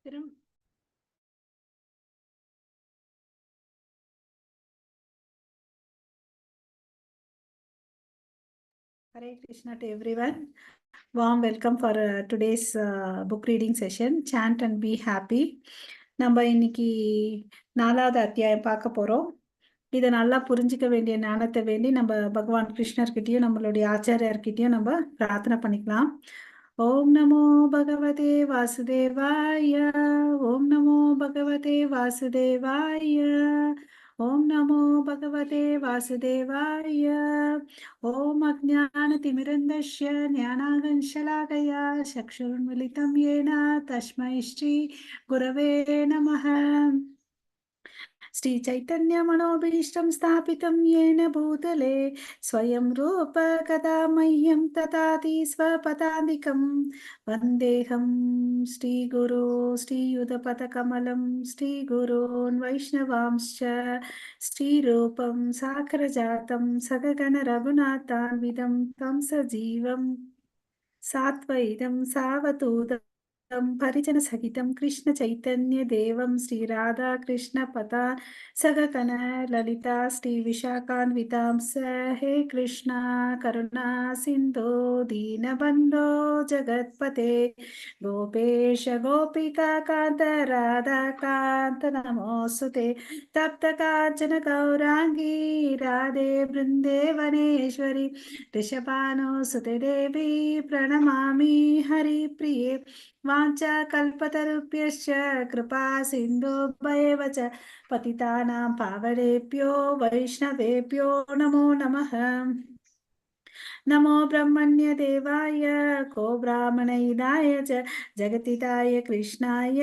திரும் Hare Krishna to everyone. Warm welcome for today's book reading session. Chant and be happy. நம்ம இன்னைக்கு 4வது அத்தியாயம் பார்க்க போறோம். இதை நல்லா புரிஞ்சுக்க வேண்டிய ஞானத்தை வேண்டி நம்ம பகவான் கிருஷ்ணர்கிட்டயும் நம்மளுடைய ஆச்சாரியார்கிட்டயும் நம்ம பிரார்த்தனை பண்ணிக்கலாம். ஓம் நமோ பகவதே வாசுதேவாய. ஓம் நமோ பகவதே வாசுதேவாய. ஓம் நமோ பகவதே வாசுதேவாய. ஓம் அஜ்ஞானதிமிரந்தஸ்ய ஞானாகஞ்சலாகயா சக்ஷுர்மிலிதம் येन தஸ்மை ஸ்ரீ குரவே நமः. श्री चैतन्य मनोभीष्टं स्थापितं येन भूतले स्वयं रूप कदा मह्यं ददाति स्वपदान्तिकं वन्देऽहं श्रीगुरो श्रीयुतपदकमलं श्रीगुरोन् वैष्णवांश्च श्रीरूपं साग्रजातं सगगण रघुनाथान्वितं तं सजीवं सात्वैतं सावधूतं परिजन सहितं कृष्ण चैतन्य देवं श्री राधा कृष्ण पता सगकन ललिता श्री विशाखान्वितां स हे कृष्णा करुणा सिंधो दीनबंधो जगत्पते गोपेश गोपिका कांत राधा कांत नमोस्तुते तप्त कांचन गौरांगी राधे वृंदेवनेश्वरी ऋषभानुसुते देवी प्रणमामि हरिप्रिये वाञ्छा कल्पतरुभ्यश्च कृपा सिन्धुभ्येव च पतितानां पावनेभ्यो वैष्णवेभ्यो नमो नमः. नमो ब्रह्मण्य देवाय को ब्राह्मणहिताय च जगतिताय कृष्णाय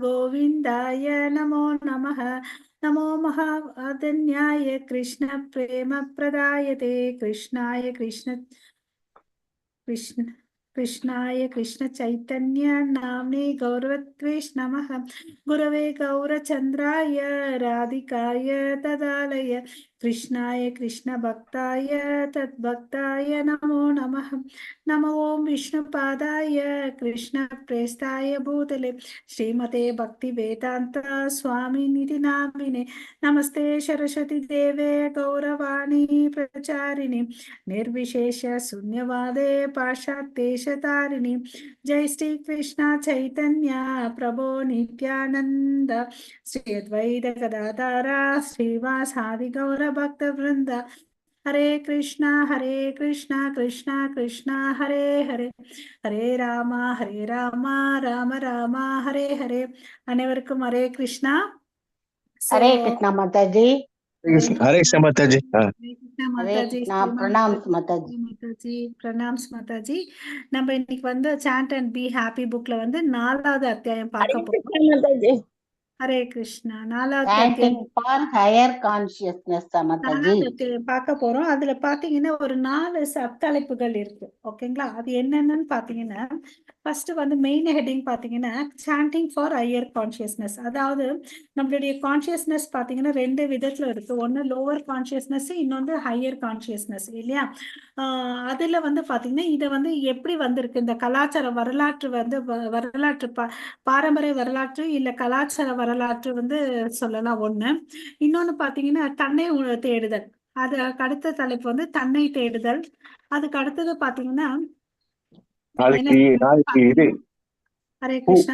गोविन्दाय नमो नमः. नमो महावदन्याय कृष्ण प्रेम प्रदायते कृष्णाय कृष्णाय कृष्ण चैतन्य नाम्ने गौरवत्वेश नमः. गुरवे गौरचन्द्राय राधिकाय तदालय कृष्णाय कृष्ण भक्ताय तद्भक्ताय नमो नमः. नमो ओं विष्णुपादाय कृष्ण प्रेष्ठाय भूतले श्रीमते भक्ति वेदांत स्वामी निधि नामिने नमस्ते सरस्वती देवे गौरवाणी प्रचारिणे निर्विशेष शून्यवादे पाश्चात्येशतारिणी. जय श्री कृष्ण चैतन्य प्रभो नित्यानंद श्री अद्वैत गदाधर श्रीवासादि गौर भक्त वृंद. हरे कृष्णा कृष्णा कृष्णा हरे हरे हरे राम राम राम हरे हरे. அனைவருக்கும் ஹரே கிருஷ்ணா. हरे कृष्णा माताजी. हरे कृष्ण माताजी. பிரணாம்ஸ் மாதாஜி. நம்ம இன்னைக்கு வந்து சாண்ட் அண்ட் பி ஹாப்பி புக்ல வந்து 4வது அத்தியாயம் பார்க்க போறோம். ஹரே கிருஷ்ணா. 4வது Chanting for higher consciousness Mataji பார்க்க போறோம். அதுல பாத்தீங்கன்னா ஒரு 4 சப்தலைப்புகள் இருக்கு. ஓகேங்களா? அது என்னென்னு பாத்தீங்கன்னா ஃபர்ஸ்ட் வந்து மெயின் ஹெட்டிங் பாத்தீங்கன்னா சாண்டிங் ஃபார் ஹையர் கான்சியஸ்னஸ். அதாவது நம்மளுடைய கான்சியஸ்னஸ் பாத்தீங்கன்னா 2 விதத்துல இருக்கு. ஒன்னு லோவர் கான்சியஸ்னஸ், இன்னொன்று ஹையர் கான்சியஸ்னஸ் இல்லையா? அதுல வந்து பாத்தீங்கன்னா இதை வந்து எப்படி வந்திருக்கு இந்த கலாச்சார வரலாற்று வந்து வரலாற்று பாரம்பரிய வரலாற்று இல்ல கலாச்சார வரலாற்று வந்து சொல்லலாம் ஒண்ணு. இன்னொன்னு பாத்தீங்கன்னா தன்னை தேடுதல். அதுக்கு அடுத்த தலைப்பு வந்து தன்னை தேடுதல். அதுக்கு அடுத்தது பாத்தீங்கன்னா ஹரே கிருஷ்ணா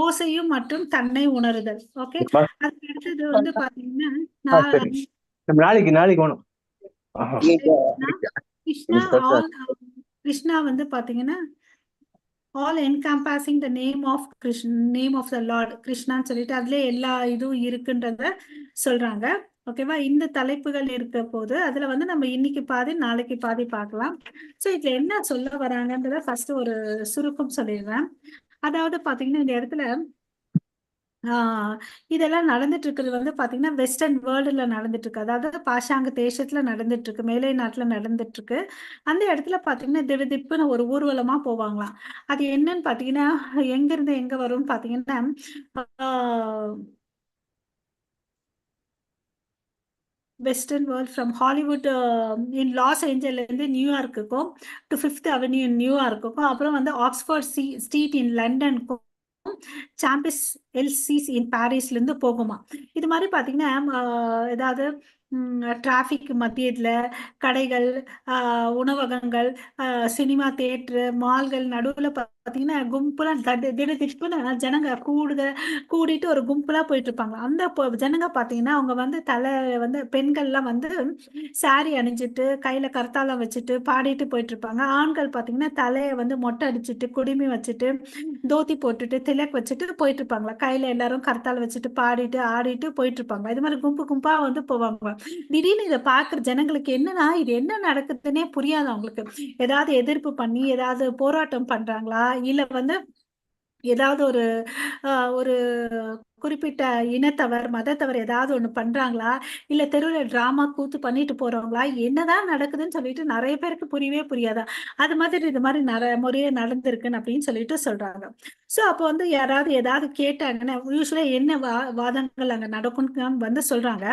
ஓசையும் மற்றும் தன்னை உணருதல். ஓகே. அதுக்கு அடுத்தது வந்து பாத்தீங்கன்னா கிருஷ்ணா வந்து பாத்தீங்கன்னா all encompassing the name of name of the Lord கிருஷ்ணான்னு சொல்லிட்டு அதுல எல்லா இதுவும் இருக்குன்றத சொல்றாங்க. ஓகேவா? இந்த தலைப்புகள் இருக்க போது அதுல வந்து நம்ம இன்னைக்கு பாதி நாளைக்கு பாதி பார்க்கலாம். ஸோ இதுல என்ன சொல்ல வராங்கன்றத ஃபர்ஸ்ட் ஒரு சுருக்கம் சொல்லிடுறேன். அதாவது பாத்தீங்கன்னா இந்த இடத்துல இதெல்லாம் நடந்துட்டு இருக்கிறது வந்து பாத்தீங்கன்னா வெஸ்டர்ன் வேர்ல்டுல நடந்துட்டு இருக்கு. அதாவது பாஷாங்க தேசத்துல நடந்துட்டு இருக்கு, மேலை நாட்டுல நடந்துட்டு இருக்கு. அந்த இடத்துல பாத்தீங்கன்னா திடுதிப்புன்னு ஒரு ஊர்வலமா போவாங்களாம். அது என்னன்னு பாத்தீங்கன்னா எங்க இருந்து எங்க வரும்னு பாத்தீங்கன்னா western world from Hollywood in Los ஏஞ்சல்லேருந்து நியூயார்க்குக்கும் டு 5th அவென்யூ நியூயார்க்குக்கும், அப்புறம் வந்து ஆக்ஸ்போர்ட் ஸ்ட்ரீட் இன் லண்டனுக்கும் சாம்பிஸ் எல்சிஸ் இன் பாரிஸ்ல இருந்து போகுமா. இது மாதிரி பாத்தீங்கன்னா ஏதாவது டிராபிக் மத்தியத்துல கடைகள், உணவகங்கள், சினிமா தியேட்டரு, மால்கள் நடுவுல பாத்தீங்கன்னா கும்பலா திடுதிப்புன்னு ஜனங்க கூடிட்டு ஒரு கும்பலா போயிட்டு இருப்பாங்க. அந்த ஜனங்க பாத்தீங்கன்னா அவங்க வந்து தலை வந்து பெண்கள்லாம் வந்து சாரி அணிஞ்சிட்டு கையில கர்த்தாலம் வச்சுட்டு பாடிட்டு போயிட்டு இருப்பாங்க. ஆண்கள் பாத்தீங்கன்னா தலையை வந்து மொட்டை அடிச்சுட்டு குடுமி வச்சுட்டு தோத்தி போட்டுட்டு திலக் வச்சுட்டு போயிட்டு இருப்பாங்களா. கையில எல்லாரும் கர்த்தால வச்சுட்டு பாடிட்டு ஆடிட்டு போயிட்டு இருப்பாங்க. இது மாதிரி கும்பு கும்பா வந்து போவாங்க. திடீர்னு இதை பாக்குற ஜனங்களுக்கு என்னன்னா இது என்ன நடக்குதுன்னே புரியாது அவங்களுக்கு. ஏதாவது எதிர்ப்பு பண்ணி ஏதாவது போராட்டம் பண்றாங்களா, இல்ல வந்து ஏதாவது ஒரு குறிப்பிட்ட இனத்தவர் மதத்தவர் ஏதாவது ஒண்ணு பண்றாங்களா, இல்ல தெருவில் டிராமா கூத்து பண்ணிட்டு போறவங்களா, என்னதான் நடக்குதுன்னு சொல்லிட்டு நிறைய பேருக்கு புரியவே புரியாதா. அது மாதிரி இது மாதிரி முறையே நடந்திருக்குன்னு அப்படின்னு சொல்லிட்டு சொல்றாங்க. சோ அப்போ வந்து யாராவது ஏதாவது கேட்டாங்கன்னா யூஸ்வலா என்ன வாதங்கள் அங்க நடக்கும்னு வந்து சொல்றாங்க.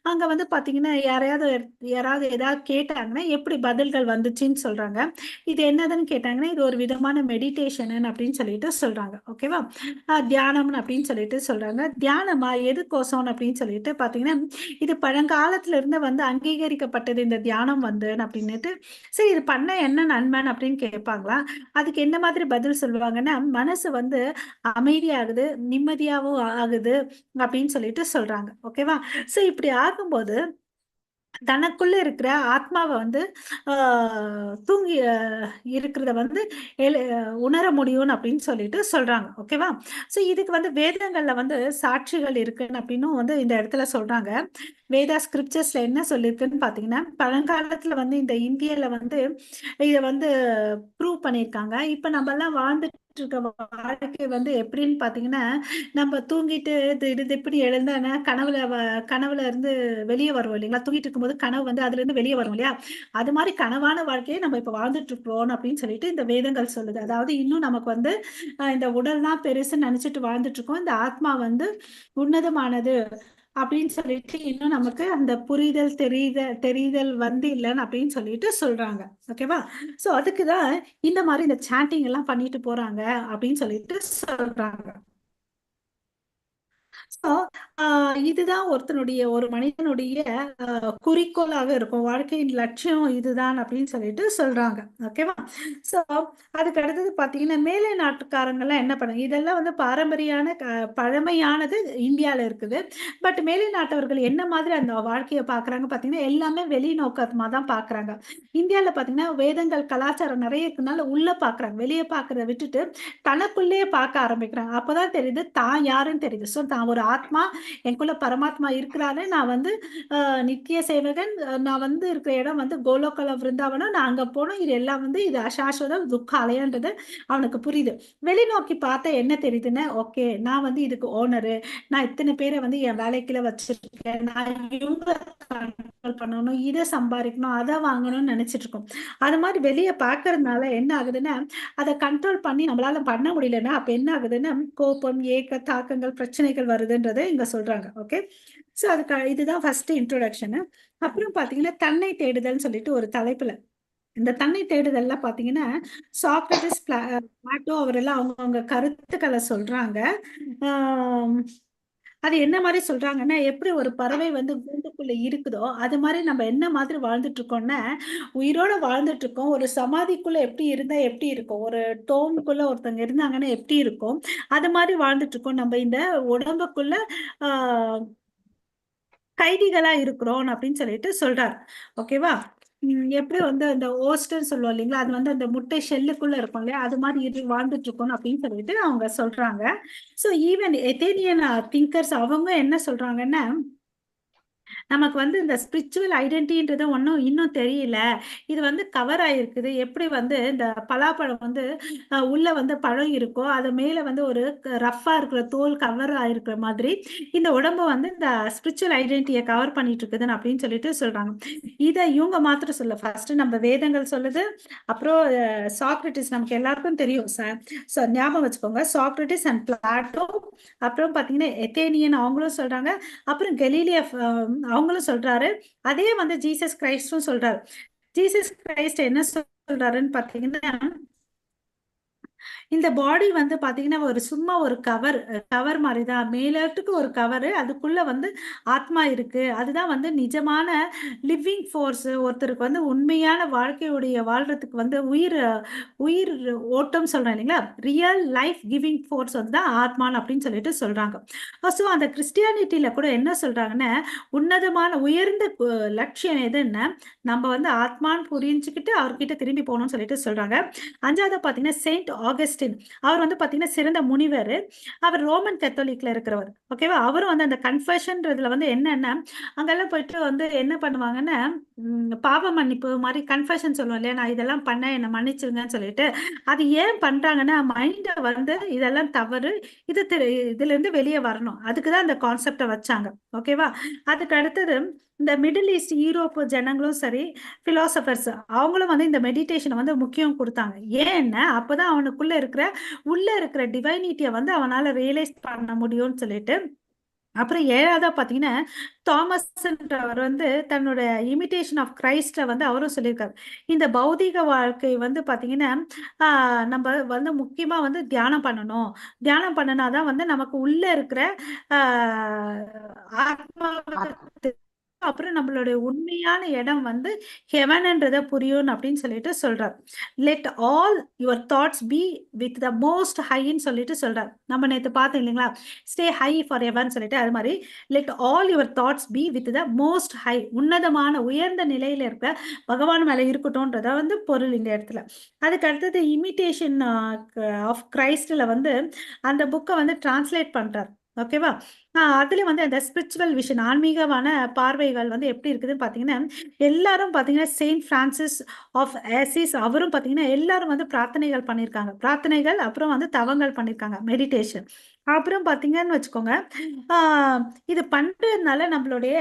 அங்க வந்து பாத்தீங்கன்னா யாராவது ஏதாவது கேட்டாங்கன்னா எப்படி பதில்கள் வந்துச்சுன்னு சொல்றாங்க. இது என்னதுன்னு கேட்டாங்கன்னா இது ஒரு விதமான மெடிடேஷன் அப்படின்னு சொல்லிட்டு சொல்றாங்க. ஓகேவா. தியானம்னு அப்படின்னு சொல்லிட்டு சொல்றாங்க. தியானமா எதுக்கோசம் அப்படின்னு சொல்லிட்டு பாத்தீங்கன்னா இது பழங்காலத்துல இருந்து வந்து அங்கீகரிக்கப்பட்டது இந்த தியானம் வந்து அப்படின்னுட்டு. சரி இது பண்ண என்ன நன்மைன்னு அப்படின்னு கேட்பாங்களா. அதுக்கு என்ன மாதிரி பதில் சொல்லுவாங்கன்னா மனசு வந்து அமைதியாகுது, நிம்மதியாவும் ஆகுது அப்படின்னு சொல்லிட்டு சொல்றாங்க. ஓகேவா. சோ இப்படி ஆகும்போது தனக்குள்ள இருக்கிற ஆத்மாவை வந்து தூங்கி இருக்கிறத வந்து உணர முடியும் அப்படின்னு சொல்லிட்டு சொல்றாங்க. ஓகேவா. சோ இதுக்கு வந்து வேதங்கள்ல வந்து சாட்சிகள் இருக்குன்னு அப்படின்னு வந்து இந்த இடத்துல சொல்றாங்க. வேதா ஸ்கிரிப்சர்ஸ்ல என்ன சொல்லியிருக்குன்னு பாத்தீங்கன்னா பழங்காலத்துல வந்து இந்த இந்தியால வந்து இத வந்து ப்ரூவ் பண்ணியிருக்காங்க. இப்ப நம்ம எல்லாம் வாழ்ந்துட்டு இருக்க வாழ்க்கை வந்து எப்படின்னு பாத்தீங்கன்னா நம்ம தூங்கிட்டு திடுதிப்புன்னு எழுந்தானே கனவுல இருந்து வெளியே வருவோம் இல்லைங்களா. தூங்கிட்டு இருக்கும்போது கனவு வந்து அதுல இருந்து வெளியே வரும் இல்லையா. அது மாதிரி கனவான வாழ்க்கையை நம்ம இப்ப வாழ்ந்துட்டு இருக்கோம் அப்படின்னு சொல்லிட்டு இந்த வேதங்கள் சொல்லுது. அதாவது இன்னும் நமக்கு வந்து இந்த உடல் தான் பெருசுன்னு நினைச்சிட்டு வாழ்ந்துட்டு இருக்கோம். இந்த ஆத்மா வந்து உன்னதமானது அப்படின்னு சொல்லிட்டு இன்னும் நமக்கு அந்த புரிதல் தெரிதல் வந்து இல்லைன்னு அப்படின்னு சொல்லிட்டு சொல்றாங்க. ஓகேவா. சோ அதுக்குதான் இந்த மாதிரி இந்த சாண்டிங் எல்லாம் பண்ணிட்டு போறாங்க அப்படின்னு சொல்லிட்டு சொல்றாங்க. So, இதுதான் ஒரு மனிதனுடைய குறிக்கோளாக இருக்கும். வாழ்க்கையின் லட்சியம் இதுதான் அப்படின்னு சொல்லிட்டு சொல்றாங்க. ஓகேவா. சோ அதுக்கு அடுத்தது பாத்தீங்கன்னா மேலை நாட்டுக்காரங்க எல்லாம் என்ன பண்ணுங்க, இதெல்லாம் வந்து பழமையானது இந்தியால இருக்குது. பட் மேலை நாட்டவர்கள் என்ன மாதிரி அந்த வாழ்க்கையை பாக்குறாங்க பாத்தீங்கன்னா எல்லாமே வெளிநோக்கமா தான் பாக்குறாங்க. இந்தியால பாத்தீங்கன்னா வேதங்கள் கலாச்சாரம் நிறைய இருக்கனால உள்ள பாக்குறாங்க. வெளியே பாக்குறத விட்டுட்டு தனக்குள்ளேயே பார்க்க ஆரம்பிக்கிறாங்க. அப்பதான் தெரியுது தான் யாருன்னு தெரியுது. சோ தான் ஒரு ஆத்மா, எனக்குள்ள பரமாத்மா இருக்கிறாரு. நான் வந்து நித்திய சேவகன். நான் வந்து இருக்கிற இடம் வந்து கோலோகல விருந்தாவனம். நான் அங்க போனோம். இது எல்லாம் வந்து இது அசாஸ்வதம் துக்க அலையன்றது அவனுக்கு புரியுது. வெளிநோக்கி பார்த்தா என்ன தெரியுதுன்னா ஓகே நான் வந்து இதுக்கு ஓனரு. நான் இத்தனை பேரை வந்து என் வேலைக்குள்ள வச்சிருக்கேன். நான் இவங்க கண்ட்ரோல் பண்ணணும், இதை சம்பாதிக்கணும், அதை வாங்கணும்னு நினைச்சிட்டு இருக்கோம். அது மாதிரி வெளியே பார்க்கறதுனால என்ன ஆகுதுன்னா அதை கண்ட்ரோல் பண்ணி நம்மளால பண்ண முடியலன்னா அப்ப என்ன ஆகுதுன்னா கோபம், ஏக்க, தாக்கங்கள், பிரச்சனைகள் வருதுன்றதை இங்க சொல்றாங்க. ஓகே. சோ அதுக்கு இதுதான் ஃபர்ஸ்ட் இன்ட்ரோடக்ஷன். அப்புறம் பாத்தீங்கன்னா தன்னை தேடுதல்னு சொல்லிட்டு ஒரு தலைப்புல இந்த தன்னை தேடுதல்ல பாத்தீங்கன்னா சாக்ரட்டிஸ், பிளாட்டோ அவரெல்லாம் அவங்க கருத்துக்களை சொல்றாங்க. அது என்ன மாதிரி சொல்றாங்கன்னா எப்படி ஒரு பறவை வந்து கூண்டுக்குள்ள இருக்குதோ அது மாதிரி நம்ம என்ன மாதிரி வாழ்ந்துட்டு இருக்கோம்னா உயிரோட வாழ்ந்துட்டு இருக்கோம். ஒரு சமாதிக்குள்ள எப்படி இருந்தா எப்படி இருக்கும், ஒரு டோம்குள்ள ஒருத்தவங்க இருந்தாங்கன்னா எப்படி இருக்கும், அது மாதிரி வாழ்ந்துட்டு இருக்கோம். நம்ம இந்த உடம்புக்குள்ள ஆஹ் கைதிகளா இருக்கிறோம் அப்படின்னு சொல்லிட்டு சொல்றாரு. ஓகேவா. எப்படி வந்து அந்த ஓஸ்டர் சொல்லுவோம் இல்லைங்களா, அது வந்து அந்த முட்டை ஷெல்லுக்குள்ள இருக்கும் இல்லையா, அது மாதிரி வாழ்ந்துட்டு இருக்கணும் அப்படின்னு சொல்லிட்டு அவங்க சொல்றாங்க. சோ ஈவன் எத்தேனியன் திங்கர்ஸ் அவங்க என்ன சொல்றாங்கன்னா நமக்கு வந்து இந்த ஸ்பிரிச்சுவல் ஐடென்டிட்டின்றது ஒன்றும் இன்னும் தெரியல. இது வந்து கவர் ஆயிருக்குது. எப்படி வந்து இந்த பலாப்பழம் வந்து உள்ள வந்து பழம் இருக்கோ அது மேல வந்து ஒரு ரஃப்பா இருக்கிற தோல் கவர் ஆயிருக்கிற மாதிரி இந்த உடம்பு வந்து இந்த ஸ்பிரிச்சுவல் ஐடென்டிட்டியை கவர் பண்ணிட்டு இருக்குதுன்னு அப்படின்னு சொல்லிட்டு சொல்றாங்க. இதை இவங்க மாத்திரம் சொல்ல, ஃபர்ஸ்ட் நம்ம வேதங்கள் சொல்லுது. அப்புறம் சாக்ரட்டிஸ் நமக்கு எல்லாருக்கும் தெரியும் சார். ஞாபகம் வச்சுக்கோங்க, சாக்ரட்டிஸ் அண்ட் பிளாட்டோ. அப்புறம் பாத்தீங்கன்னா எத்தேனியன் அவங்களும் சொல்றாங்க. அப்புறம் கலீலியோ அவங்களும் சொல்றாரு. அதே வந்து ஜீசஸ் கிரைஸ்டும் சொல்றாரு. ஜீசஸ் கிரைஸ்ட் என்ன சொல்றாருன்னு பாத்தீங்கன்னா இந்த பாடி வந்து பாத்தீங்கன்னா ஒரு சும்மா ஒரு கவர் மாதிரி தான், மேலட்டுக்கு ஒரு கவர், அதுக்குள்ள வந்து ஆத்மா இருக்கு. அதுதான் வந்து நிஜமான லிவிங் ஃபோர்ஸ். ஒருத்தருக்கு வந்து உண்மையான வாழ்க்கையுடைய வாழ்றதுக்கு வந்து உயிர் ஓட்டம் சொல்றேன் இல்லைங்களா, ரியல் லைஃப் கிவிங் ஃபோர்ஸ் வந்து தான் ஆத்மான் அப்படின்னு சொல்லிட்டு சொல்றாங்க. ஸோ அந்த கிறிஸ்டியானிட்டியில கூட என்ன சொல்றாங்கன்னா, உன்னதமான உயர்ந்த லட்சியம் எதுன்னா நம்ம வந்து ஆத்மான்னு புரிஞ்சுக்கிட்டு அவர்கிட்ட திரும்பி போகணும்னு சொல்லிட்டு சொல்றாங்க. 5வது பாத்தீங்கன்னா செயின்ட் ஆகஸ்டின். அவர் வந்து பாத்தீங்கன்னா சிறந்த முனிவர். அவர் ரோமன் கத்தோலிக்ல இருக்கிறவர். ஓகேவா? அவரும் வந்து அந்த கன்ஃபெஷன்றதுல வந்து என்னன்னா, அங்கெல்லாம் போயிட்டு வந்து என்ன பண்ணுவாங்கன்னா, பாவ மன்னிப்பு மாதிரி கன்ஃபெஷன் சொல்லுவோம் இல்லையா, நான் இதெல்லாம் பண்ணேன் என்னை மன்னிச்சிருங்கன்னு சொல்லிட்டு. அது ஏன் பண்றாங்கன்னா, மைண்டை வந்து இதெல்லாம் தவறு, இதுல இருந்து வெளியே வரணும், அதுக்கு தான் அந்த கான்செப்டை வச்சாங்க. ஓகேவா? அதுக்கு அடுத்தது இந்த மிடில் ஈஸ்ட் யூரோப் ஜனங்களும் சரி, பிலாசபர்ஸ் அவங்களும் வந்து இந்த மெடிடேஷனை வந்து முக்கியம் கொடுத்தாங்க. ஏன்னா அப்பதான் அவனுக்குள்ள இருக்கிற டிவைனிட்டியை வந்து அவனால ரியலைஸ் பண்ண முடியும்னு சொல்லிட்டு. அப்புறம் 7வதா பாத்தீங்கன்னா தாமஸ்ன்றவர் வந்து தன்னோட இமிடேஷன் ஆஃப் கிரைஸ்ட்ல வந்து அவரும் சொல்லியிருக்காரு. இந்த பௌதிக வாழ்க்கை வந்து பாத்தீங்கன்னா நம்ம வந்து முக்கியமா வந்து தியானம் பண்ணணும். தியானம் பண்ணினாதான் வந்து நமக்கு உள்ள இருக்கிற ஆத்மாவை அப்புறம் நம்மளுடைய உண்மையான இடம் வந்து ஹெவன்ன்றத புரியும் அப்படின்னு சொல்லிட்டு சொல்றார். Let all your thoughts be with the most ஹைன்னு சொல்லிட்டு சொல்றார். நம்ம நேற்று பார்த்தோம் இல்லைங்களா, ஸ்டே ஹை ஃபார் எவர்னு சொல்லிட்டு, அது மாதிரி let all your thoughts be with the most high, உன்னதமான உயர்ந்த நிலையில இருக்கிற பகவான் மேல இருக்கட்டும்ன்றத வந்து பொருள் இந்த இடத்துல. அதுக்கு அடுத்தது இமிடேஷன் ஆஃப் கிரைஸ்ட்ல வந்து அந்த புக்கை வந்து டிரான்ஸ்லேட் பண்றார். ஓகேவா? அதுல வந்து அந்த ஸ்பிரிச்சுவல் விஷன், ஆன்மீகமான பார்வைகள் வந்து எப்படி இருக்குதுன்னு பாத்தீங்கன்னா, எல்லாரும் பாத்தீங்கன்னா செயின்ட் பிரான்சிஸ் ஆஃப் அசிஸ் அவரும் பாத்தீங்கன்னா எல்லாரும் வந்து பிரார்த்தனைகள் பண்ணியிருக்காங்க. பிரார்த்தனைகள் அப்புறம் வந்து தவங்கள் பண்ணியிருக்காங்க, மெடிடேஷன். அப்புறம் பாத்தீங்கன்னு வச்சுக்கோங்க, இது பண்றதுனால நம்மளுடைய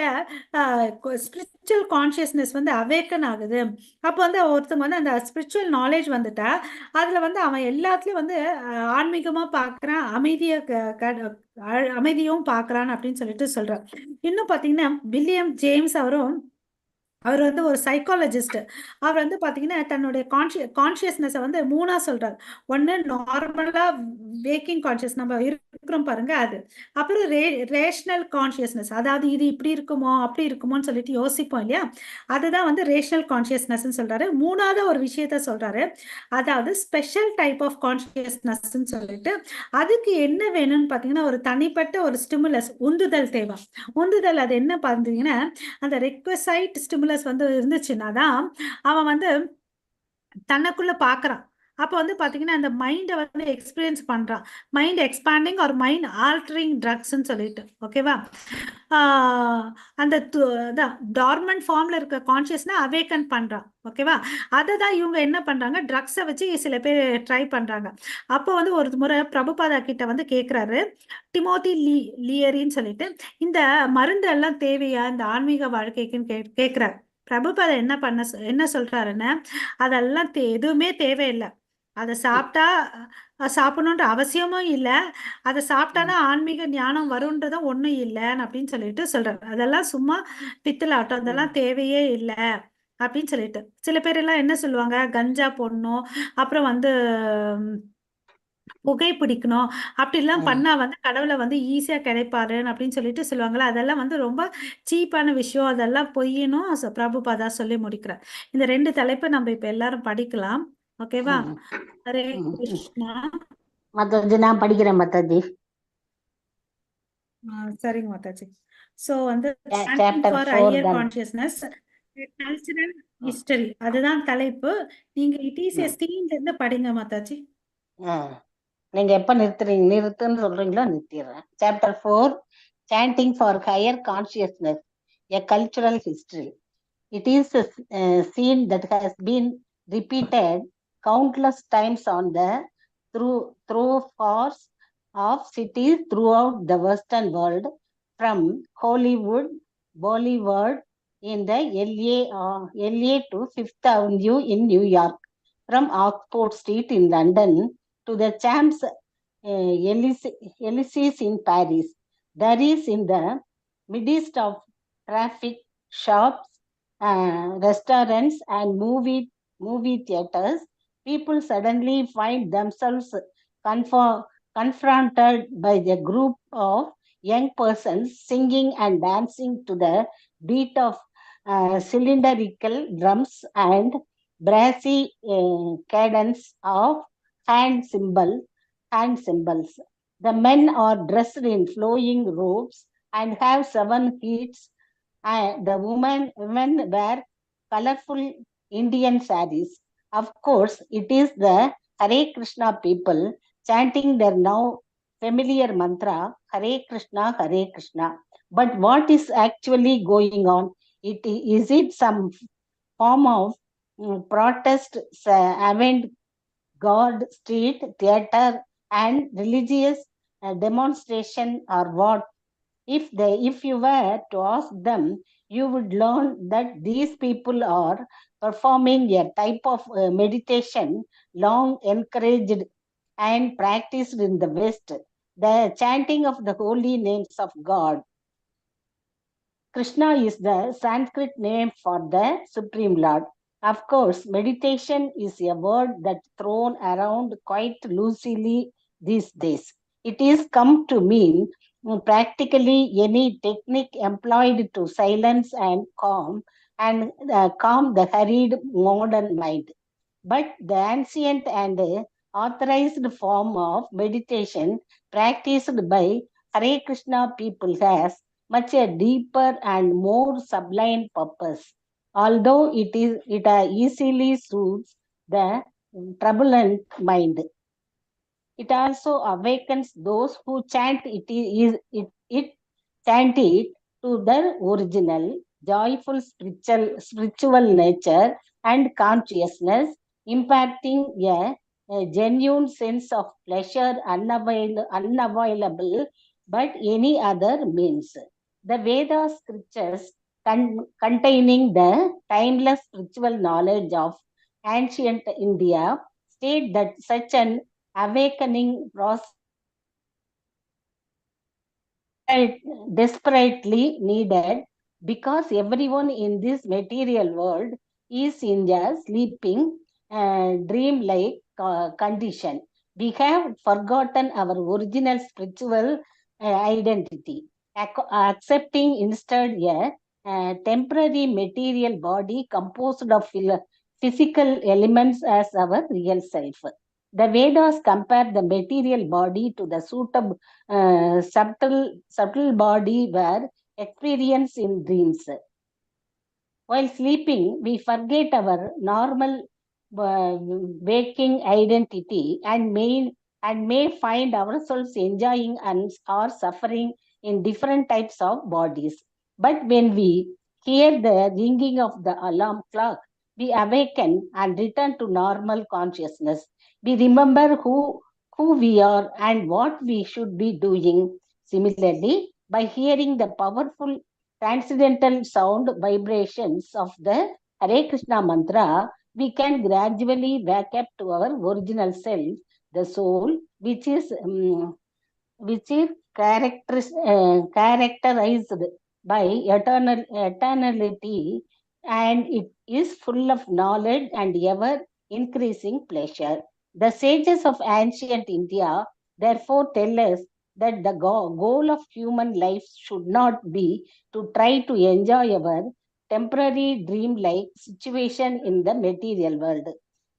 ஸ்பிரிச்சுவல் கான்சியஸ்னஸ் வந்து அவேக்கன் ஆகுது. அப்போ வந்து ஒருத்தவங்க வந்து அந்த ஸ்பிரிச்சுவல் நாலேஜ் வந்துட்டா அதுல வந்து அவன் எல்லாத்துலயும் வந்து ஆன்மீகமா பாக்குறான், அமைதியும் பாக்குறான் அப்படின்னு சொல்லிட்டு சொல்றான். இன்னும் பாத்தீங்கன்னா வில்லியம் ஜேம்ஸ் அவர் வந்து ஒரு சைக்காலஜிஸ்ட். அவர் வந்து பாத்தீங்கன்னா தன்னுடைய கான்சியஸ்னஸை வந்து 3ஆ சொல்றாரு. ஒன்னு நார்மலா வேக்கிங் கான்சியஸ் நம்ம இருக்கிறோம் பாருங்க அது. அப்புறம் ரேஷனல் கான்சியஸ்னஸ், அதாவது இது இப்படி இருக்குமோ அப்படி இருக்குமோன்னு சொல்லிட்டு யோசிப்போம் இல்லையா, அதுதான் வந்து ரேஷனல் கான்சியஸ்னஸ் சொல்றாரு. 3வது ஒரு விஷயத்த சொல்றாரு, அதாவது ஸ்பெஷல் டைப் ஆஃப் கான்சியஸ்னஸ் சொல்லிட்டு. அதுக்கு என்ன வேணும்னு பாத்தீங்கன்னா ஒரு தனிப்பட்ட ஒரு ஸ்டிமுலஸ், உந்துதல் தேவை. உந்துதல் அது என்ன பாத்தீங்கன்னா, அந்த ரெக்வசைட் ஸ்டிமுலஸ் வந்து இருந்துச்சுன்னா தான் அவன் வந்து தனக்குள்ள பாக்குறான். அப்போ வந்து பாத்தீங்கன்னா அந்த மைண்டை வந்து எக்ஸ்பீரியன்ஸ் பண்றான். Mind expanding or mind altering ட்ரக்ஸ்ன்னு சொல்லிட்டு. ஓகேவா? அந்த டார்மன்ட் ஃபார்ம்ல இருக்க கான்சியஸ்னா அவேக்கன் பண்றான். ஓகேவா? அதை தான் இவங்க என்ன பண்றாங்க, ட்ரக்ஸை வச்சு சில பேர் ட்ரை பண்றாங்க. அப்போ வந்து ஒரு முறை பிரபுபாதா கிட்ட வந்து கேட்கிறாரு டிமோதி லியரின்னு சொல்லிட்டு, இந்த மருந்து எல்லாம் தேவையா இந்த ஆன்மீக வாழ்க்கைக்குன்னு கேட்கிறாரு. பிரபுபாதா என்ன சொல்றாருன்னா, அதெல்லாம் எதுவுமே தேவையில்லை, அதை சாப்பிடணுன்ற அவசியமும் இல்லை, அதை சாப்பிட்டாதான் ஆன்மீக ஞானம் வரும்ன்றதும் ஒண்ணும் இல்லைன்னு அப்படின்னு சொல்லிட்டு சொல்றாரு. அதெல்லாம் சும்மா பித்தலாட்டம், அதெல்லாம் தேவையே இல்லை அப்படின்னு சொல்லிட்டு. சில பேர் எல்லாம் என்ன சொல்லுவாங்க, கஞ்சா போடணும், அப்புறம் வந்து புகை பிடிக்கணும், அப்படிலாம் பண்ணா வந்து கடவுளை வந்து ஈஸியா கிடைப்பாரு அப்படின்னு சொல்லிட்டு சொல்லுவாங்களா. அதெல்லாம் வந்து ரொம்ப சீப்பான விஷயம், அதெல்லாம் பொய்யணும் பிரபுபாதா சொல்லி முடிக்கிறார். இந்த 2 தலைப்பை நம்ம இப்ப எல்லாரும் படிக்கலாம். ஓகேவா? ஹரே கிருஷ்ணா. மாதாஜி நான் படிக்கிறேன் மாதாஜி. சரிங்க மாதாஜி. சோ வந்து Chapter ஃபார் 4 ஹையர் தான். கான்சியஸ்னஸ் கல்ச்சரல் ஹிஸ்டரி, அதுதான் தலைப்பு. நீங்க இடிசிஎஸ் தீம்ல இருந்து படிங்க மாதாஜி. நீங்க எப்ப நிறுத்துன்னு சொல்றீங்களோ நிறுத்திடுறேன். Chapter 4, Chanting for Higher Consciousness, a Cultural History. It is a scene that has been repeated countless times on the thoroughfares of cities throughout the Western world, from Hollywood, Bollywood in the LA to Fifth Avenue in New York, from Oxford Street in London to the Champs Elysees in Paris. There is in the midst of traffic, shops, restaurants and movie theaters, people suddenly find themselves confronted by a group of young persons singing and dancing to the beat of cylindrical drums and brassy cadence of hand cymbals. The men are dressed in flowing robes and have 7 heats. The women wear colorful Indian sarees. Of course, it is the Hare Krishna people chanting their now familiar mantra, Hare Krishna, Hare Krishna. But what is actually going on? Is it some form of protest, avant-garde street theater and religious demonstration, or what? If you were to ask them, you would learn that these people are performing a type of meditation long encouraged and practiced in the West, the chanting of the holy names of God. Krishna is the Sanskrit name for the Supreme Lord. Of course, meditation is a word that's thrown around quite loosely these days. It is come to mean practically any technique employed to silence and calm the hurried modern mind. But the ancient and authorized form of meditation practiced by Hare Krishna people has much a deeper and more sublime purpose. Although it easily suits the turbulent mind, it also awakens those who chant it to their original, joyful spiritual nature and consciousness, impacting a genuine sense of pleasure unavailable but any other means. The Veda scriptures containing the timeless spiritual knowledge of ancient India state that such an awakening process desperately needed because everyone in this material world is in a sleeping dream-like condition. We have forgotten our original spiritual identity, accepting instead a temporary material body composed of physical elements as our real self. The Vedas compare the material body to the subtle body where experience in dreams. While sleeping, we forget our normal waking identity and may find ourselves enjoying or suffering in different types of bodies. But when we hear the ringing of the alarm clock, we awaken and return to normal consciousness. We remember who we are and what we should be doing. Similarly, by hearing the powerful transcendental sound vibrations of the Hare Krishna mantra, we can gradually wake up to our original self, the soul, which is characterized by eternality, and it is full of knowledge and ever increasing pleasure. The sages of ancient India therefore tell us that the goal of human life should not be to try to enjoy our temporary dream-like situation in the material world.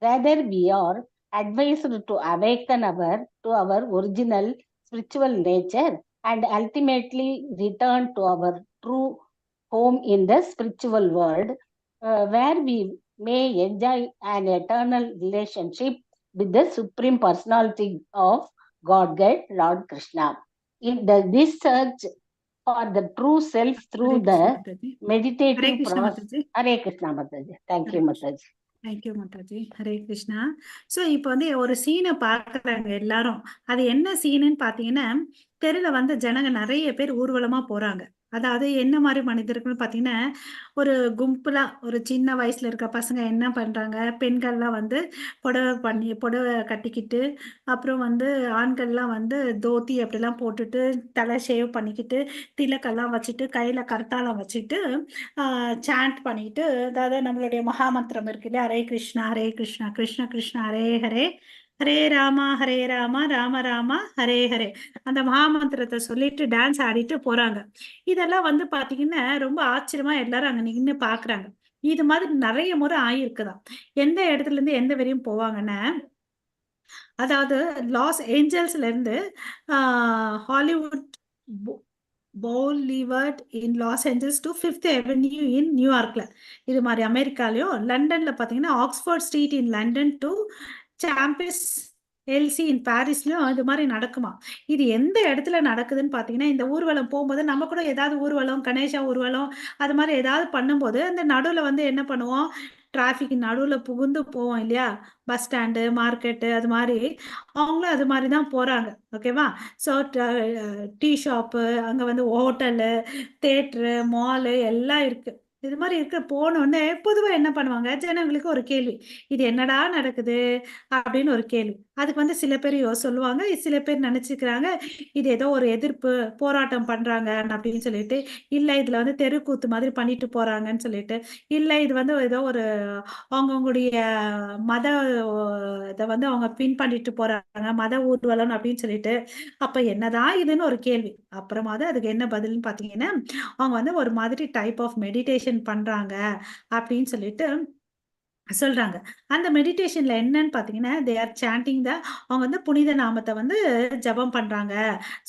Rather, we are advised to awaken to our original spiritual nature and ultimately return to our true home in the spiritual world, where we may enjoy an eternal relationship with the Supreme Personality of Godhead, Lord Krishna. In this search for the true self through the meditative process. Hare Krishna Mataji. Thank you, Mataji. Thank you Mataji. Hare Krishna. So இப்போ வந்து ஒரு சீனை பார்க்குறாங்க எல்லாரும். அது என்ன சீனுன்னு பார்த்தீங்கன்னா, தெருவில் வந்து ஜனங்க நிறைய பேர் ஊர்வலமாக போகிறாங்க. அதாவது என்ன மாதிரி மனிதர்கள்னு பார்த்தீங்கன்னா, ஒரு கும்பலா ஒரு சின்ன வயசுல இருக்க பசங்க என்ன பண்றாங்க, பெண்கள்லாம் வந்து புடவை கட்டிக்கிட்டு, அப்புறம் வந்து ஆண்கள்லாம் வந்து தோத்தி அப்படிலாம் போட்டுட்டு, தலை ஷேவ் பண்ணிக்கிட்டு, திலக்கெல்லாம் வச்சுட்டு, கையில கர்த்தாலம் வச்சுட்டு சாண்ட் பண்ணிட்டு, அதாவது நம்மளுடைய மகாமந்திரம் இருக்கு இல்லையா, ஹரே கிருஷ்ணா ஹரே கிருஷ்ணா கிருஷ்ண கிருஷ்ணா ஹரே ஹரே ஹரே ராமா ஹரே ராமா ராம ராமா ஹரே ஹரே. அந்த மகாமந்திரத்தை சொல்லிட்டு டான்ஸ் ஆடிட்டு போறாங்க. இதெல்லாம் வந்து பாத்தீங்கன்னா ரொம்ப ஆச்சரியமா எல்லாரும் அங்க நின்னு பாக்குறாங்க. இது மாதிரி நிறைய முறை ஆயிருக்குதாம். எந்த இடத்துல இருந்து எந்த வரையும் போவாங்கன்னா, அதாவது லாஸ் ஏஞ்சல்ஸ்ல இருந்து Hollywood boulevard in Los Angeles to fifth avenue in நியூயார்க்ல, இது மாதிரி அமெரிக்காலயும், லண்டன்ல பாத்தீங்கன்னா Oxford street in London to Champs Elysees in பாரிஸ்லயும் இது மாதிரி நடக்குமா. இது எந்த இடத்துல நடக்குதுன்னு பாத்தீங்கன்னா, இந்த ஊர்வலம் போகும்போது நம்ம கூட ஏதாவது ஊர்வலம், கணேசா ஊர்வலம் அது மாதிரி ஏதாவது பண்ணும்போது அந்த நடுவுல வந்து என்ன பண்ணுவோம், டிராபிக் நடுவுல புகுந்து போவோம் இல்லையா, பஸ் ஸ்டாண்டு, மார்க்கெட்டு அது மாதிரி. அவங்களும் அது மாதிரி தான் போறாங்க. ஓகேவா. ஸோ டீ ஷாப்பு, அங்க வந்து ஹோட்டலு, தேட்டரு, மாலு எல்லாம் இருக்கு. இது மாதிரி இருக்க போனோடனே பொதுவா என்ன பண்ணுவாங்க, ஜனங்களுக்கு ஒரு கேள்வி, இது என்னடா நடக்குது அப்படின்னு ஒரு கேள்வி. அதுக்கு வந்து சில பேர் சொல்லுவாங்க, சில பேர் நினைச்சுக்கிறாங்க இது ஏதோ ஒரு எதிர்ப்பு போராட்டம் பண்றாங்க அப்படின்னு சொல்லிட்டு, இல்ல இதுல வந்து தெருக்கூத்து மாதிரி பண்ணிட்டு போறாங்கன்னு சொல்லிட்டு, இல்ல இது வந்து ஏதோ ஒரு அவங்கவுங்களுடைய மத இதை வந்து அவங்க பின்பற்றிட்டு போறாங்க, மத ஊர்வலம் அப்படின்னு சொல்லிட்டு. அப்ப என்னதான் இதுன்னு ஒரு கேள்வி. அப்புறமா தான் அதுக்கு என்ன பதில்னு பாத்தீங்கன்னா, அவங்க வந்து ஒரு மாதிரி டைப் ஆஃப் மெடிடேஷன் பண்றாங்க அப்படின்னு சொல்லிட்டு சொல்றாங்க. அந்த மெடிடேஷன்ல என்னன்னு பாத்தீங்கன்னா, தே ஆர் சாண்டிங் த, அவங்க வந்து புனித நாமத்தை வந்து ஜபம் பண்றாங்க.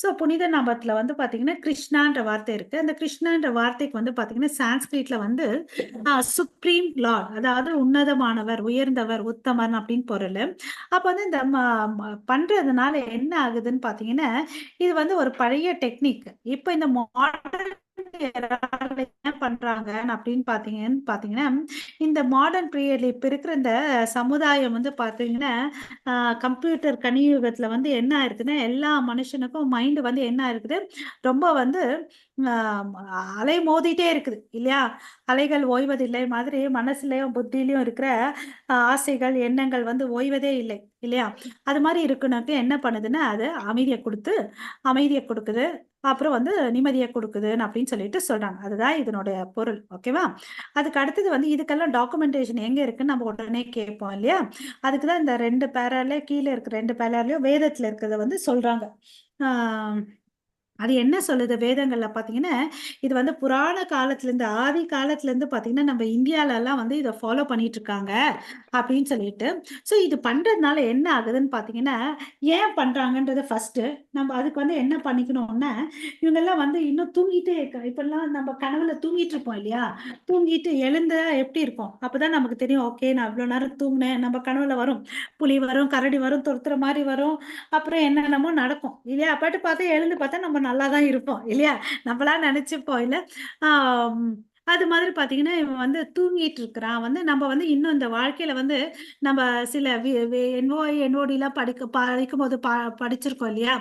ஸோ புனித நாமத்துல வந்து பாத்தீங்கன்னா கிருஷ்ணான்ற வார்த்தை இருக்கு. அந்த கிருஷ்ணான்ற வார்த்தைக்கு வந்து பாத்தீங்கன்னா சான்ஸ்கிரிட்ல வந்து சுப்ரீம் லார்ட், அதாவது உன்னதமானவர், உயர்ந்தவர், உத்தமன் அப்படின்னு பொருள். அப்ப வந்து இந்த பண்றதுனால என்ன ஆகுதுன்னு பாத்தீங்கன்னா, இது வந்து ஒரு பழைய டெக்னிக். இப்ப இந்த மாடர்ன் என்ன பண்றாங்க அப்படின்னு பாத்தீங்கன்னா, இந்த மாடர்ன் பீரியட்ல இப்ப இருக்கிற இந்த சமுதாயம் வந்து பாத்தீங்கன்னா, கம்ப்யூட்டர் கலியுகத்துல வந்து என்ன ஆயிருக்குன்னா, எல்லா மனுஷனுக்கும் மைண்ட் வந்து என்ன இருக்குது, ரொம்ப வந்து அலை மோதிட்டே இருக்குது இல்லையா. அலைகள் ஓய்வதில்லை மாதிரி மனசுலயும் புத்தியிலயும் இருக்கிற ஆசைகள், எண்ணங்கள் வந்து ஓய்வதே இல்லை இல்லையா. அது மாதிரி இருக்குனாக்க என்ன பண்ணுதுன்னா, அது அமைதியை கொடுக்குது, அப்புறம் வந்து நிம்மதியை கொடுக்குதுன்னு அப்படின்னு சொல்லிட்டு சொல்றாங்க. அதுதான் இதனுடைய பொருள். ஓகேவா. அதுக்கு அடுத்தது வந்து இதுக்கெல்லாம் டாக்குமெண்டேஷன் எங்க இருக்குன்னு நம்ம உடனே கேட்போம் இல்லையா. அதுக்குதான் இந்த 2 பேரால கீழே இருக்க 2 பேராலையும் வேதத்துல இருக்கிறத வந்து சொல்றாங்க. ஆஹ் அது என்ன சொல்லுது வேதங்கள்ல பாத்தீங்கன்னா, இது வந்து புராண காலத்துல இருந்து, ஆதி காலத்துல இருந்து பாத்தீங்கன்னா நம்ம இந்தியால எல்லாம் வந்து இதை ஃபாலோ பண்ணிட்டு இருக்காங்க அப்படின்னு சொல்லிட்டு. சோ இது பண்றதுனால என்ன ஆகுதுன்னு பாத்தீங்கன்னா, ஏன் பண்றாங்கன்றது ஃபர்ஸ்ட் நம்ம அதுக்கு வந்து என்ன பண்ணிக்கணும்னா, இவங்க எல்லாம் வந்து இன்னும் தூங்கிட்டே இருக்க, இப்பெல்லாம் நம்ம கனவுல தூங்கிட்டு இருப்போம் இல்லையா. தூங்கிட்டு எழுந்தா எப்படி இருக்கும், அப்பதான் நமக்கு தெரியும், ஓகே நான் இவ்வளவு நேரம் தூங்கினேன். நம்ம கனவுல வரும், புலி வரும், கரடி வரும், துரத்துற மாதிரி வரும், அப்புறம் என்னென்னமோ நடக்கும் இல்லையா. பாட்டு பார்த்தா எழுந்து பார்த்தா நம்ம நல்லா தான் இருப்போம் இல்லையா, நம்மளா நினைச்சுப்போம் இல்ல. ஆஹ் அது மாதிரி பாத்தீங்கன்னா, இவன் வந்து தூங்கிட்டு இருக்கிறான். வந்து நம்ம வந்து இன்னும் இந்த வாழ்க்கையில வந்து நம்ம சில என்ஓடி எல்லாம் படிக்கும் போது படிச்சிருக்கோம் இல்லையா.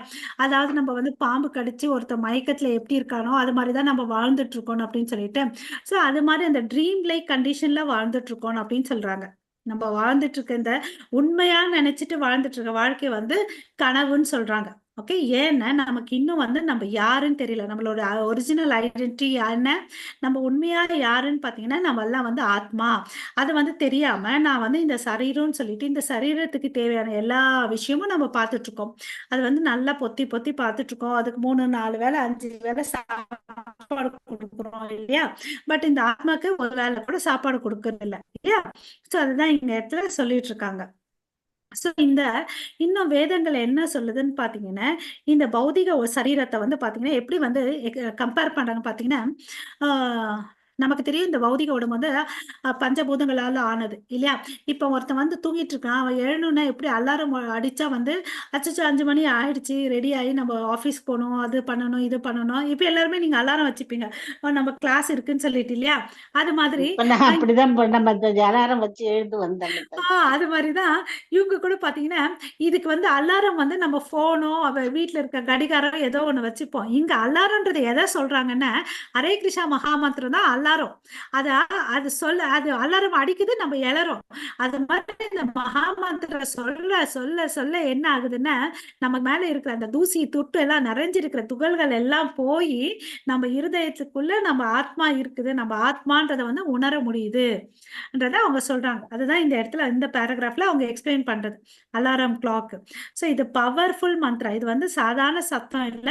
அதாவது நம்ம வந்து பாம்பு கடிச்சு ஒருத்த மயக்கத்துல எப்படி இருக்கானோ அது மாதிரிதான் நம்ம வாழ்ந்துட்டு இருக்கோம் அப்படின்னு சொல்லிட்டு. சோ அது மாதிரி அந்த ட்ரீம் லைக் கண்டிஷன்ல வாழ்ந்துட்டு இருக்கோம் அப்படின்னு சொல்றாங்க. நம்ம வாழ்ந்துட்டு இருக்க இந்த உண்மையா நினைச்சிட்டு வாழ்ந்துட்டு இருக்க வாழ்க்கை வந்து கனவுன்னு சொல்றாங்க. ஓகே. ஏன்னா நமக்கு இன்னும் வந்து நம்ம யாருன்னு தெரியல, நம்மளோட ஒரிஜினல் ஐடென்டிட்டி என்ன, நம்ம உண்மையா யாருன்னு பாத்தீங்கன்னா நம்ம எல்லாம் வந்து ஆத்மா. அது வந்து தெரியாம நான் வந்து இந்த சரீரம்னு சொல்லிட்டு இந்த சரீரத்துக்கு தேவையான எல்லா விஷயமும் நம்ம பார்த்துட்டு இருக்கோம். அது வந்து நல்லா பொத்தி பொத்தி பார்த்துட்டு இருக்கோம். அதுக்கு 3 4 வேளை 5 வேளை சாப்பாடு கொடுக்குறோம் இல்லையா. பட் இந்த ஆத்மாக்கு ஒரு வேளை கூட சாப்பாடு கொடுக்கறது இல்லை இல்லையா. சோ அதுதான் இங்க இடத்துல சொல்லிட்டு இருக்காங்க. சோ இந்த இன்னும் வேதங்கள் என்ன சொல்லுதுன்னு பாத்தீங்கன்னா, இந்த பௌதிக சரீரத்தை வந்து பாத்தீங்கன்னா எப்படி வந்து கம்பேர் பண்றாங்க பாத்தீங்கன்னா, ஆஹ் நமக்கு தெரியும் இந்த பௌதிக உடம்பு வந்து பஞ்சபூதங்களால ஆனது இல்லையா. இப்ப ஒருத்தன் வந்து தூங்கிட்டு இருக்கான், அவன் எழணும்னா எப்படி அலாரம் அடிச்சா வந்து அச்சச்சோ 5 மணி ஆயிடுச்சு, ரெடி ஆகி நம்ம ஆபீஸ் போகணும், அது பண்ணணும் இது பண்ணணும். இப்ப எல்லாருமே நீங்க அலாரம் வச்சுப்பீங்க, நம்ம கிளாஸ் இருக்குன்னு சொல்லிட்டு இல்லையா. அது மாதிரி இப்ப நான் அப்படிதான் நம்ம அலாரம் வச்சு எழுந்து வந்தேன். அது மாதிரிதான் இவங்க கூட பாத்தீங்கன்னா, இதுக்கு வந்து அலாரம் வந்து நம்ம போனோ வீட்டுல இருக்க கடிகாரம் ஏதோ ஒண்ணு வச்சுப்போம். இங்க அலாரம்ன்றது எதை சொல்றாங்கன்னா, ஹரே கிருஷ்ணா மகாமந்திரம் தான் அலாரம் அலாரம். அது அது அலாரம் அடிக்குது, நம்ம எழறோம். அது மாதிரி இந்த மகாமந்திர சொல்ல சொல்ல சொல்ல என்ன ஆகுதுன்னா, நம்ம மேல இருக்கிற அந்த தூசி துட்டு எல்லாம் நிறைஞ்சிருக்கிற துகள்கள் எல்லாம் போய் நம்ம இருதயத்துக்குள்ள நம்ம ஆத்மா இருக்குது, நம்ம ஆத்மான்றதை வந்து உணர முடியுதுன்றத அவங்க சொல்றாங்க. அதுதான் இந்த இடத்துல இந்த பேராகிராஃப்ல அவங்க எக்ஸ்பிளைன் பண்றது, அலாரம் கிளாக். சோ இது பவர்ஃபுல் மந்த்ரா. இது வந்து சாதாரண சத்தம் இல்ல,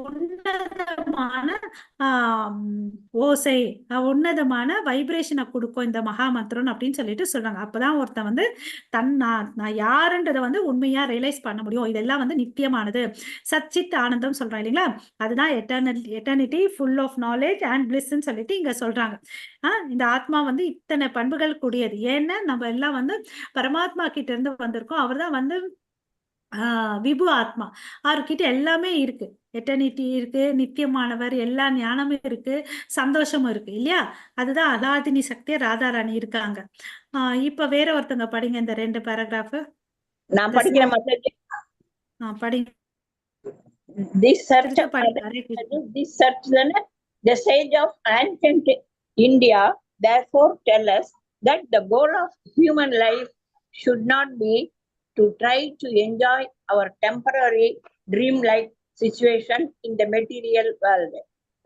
உன்னதமான ஓசை, உன்னதமான வைப்ரேஷனை கொடுக்கும் இந்த மகா மந்திரம் அப்படின்னு சொல்லிட்டு சொல்றாங்க. அப்பதான் ஒருத்தன் வந்து நான் யாருன்றதை வந்து உண்மையா ரியலைஸ் பண்ண முடியும். இதெல்லாம் வந்து நித்தியமானது, சச்சித் ஆனந்தம் சொல்றோம் இல்லைங்களா, அதுதான் eternity full of knowledge and பிளிஸ்ன்னு சொல்லிட்டு இங்க சொல்றாங்க. இந்த ஆத்மா வந்து இத்தனை பண்புகள் கூடியது. ஏன்னா நம்ம எல்லாம் வந்து பரமாத்மா கிட்ட இருந்து வந்திருக்கோம். அவர் தான் வந்து விபு ஆத்மா. அவர்கிட்ட எல்லாமே இருக்கு, எட்டர்னிட்டி இருக்கு, நித்தியமானவர், எல்லா ஞானமும் இருக்கு, சந்தோஷமும் இருக்கு இல்லையா. அதுதான் அலாதினி சக்தி ராதாராணி இருக்காங்க. இப்ப வேற ஒருத்தங்க படிங்க இந்த 2 பேராகிராஃப். நான் படிக்கிறேன் மாதாஜி. படிங்க. This search then the sage of ancient India therefore tell us that the goal of human life should not be to try to enjoy our temporary dream-like situation in the material world.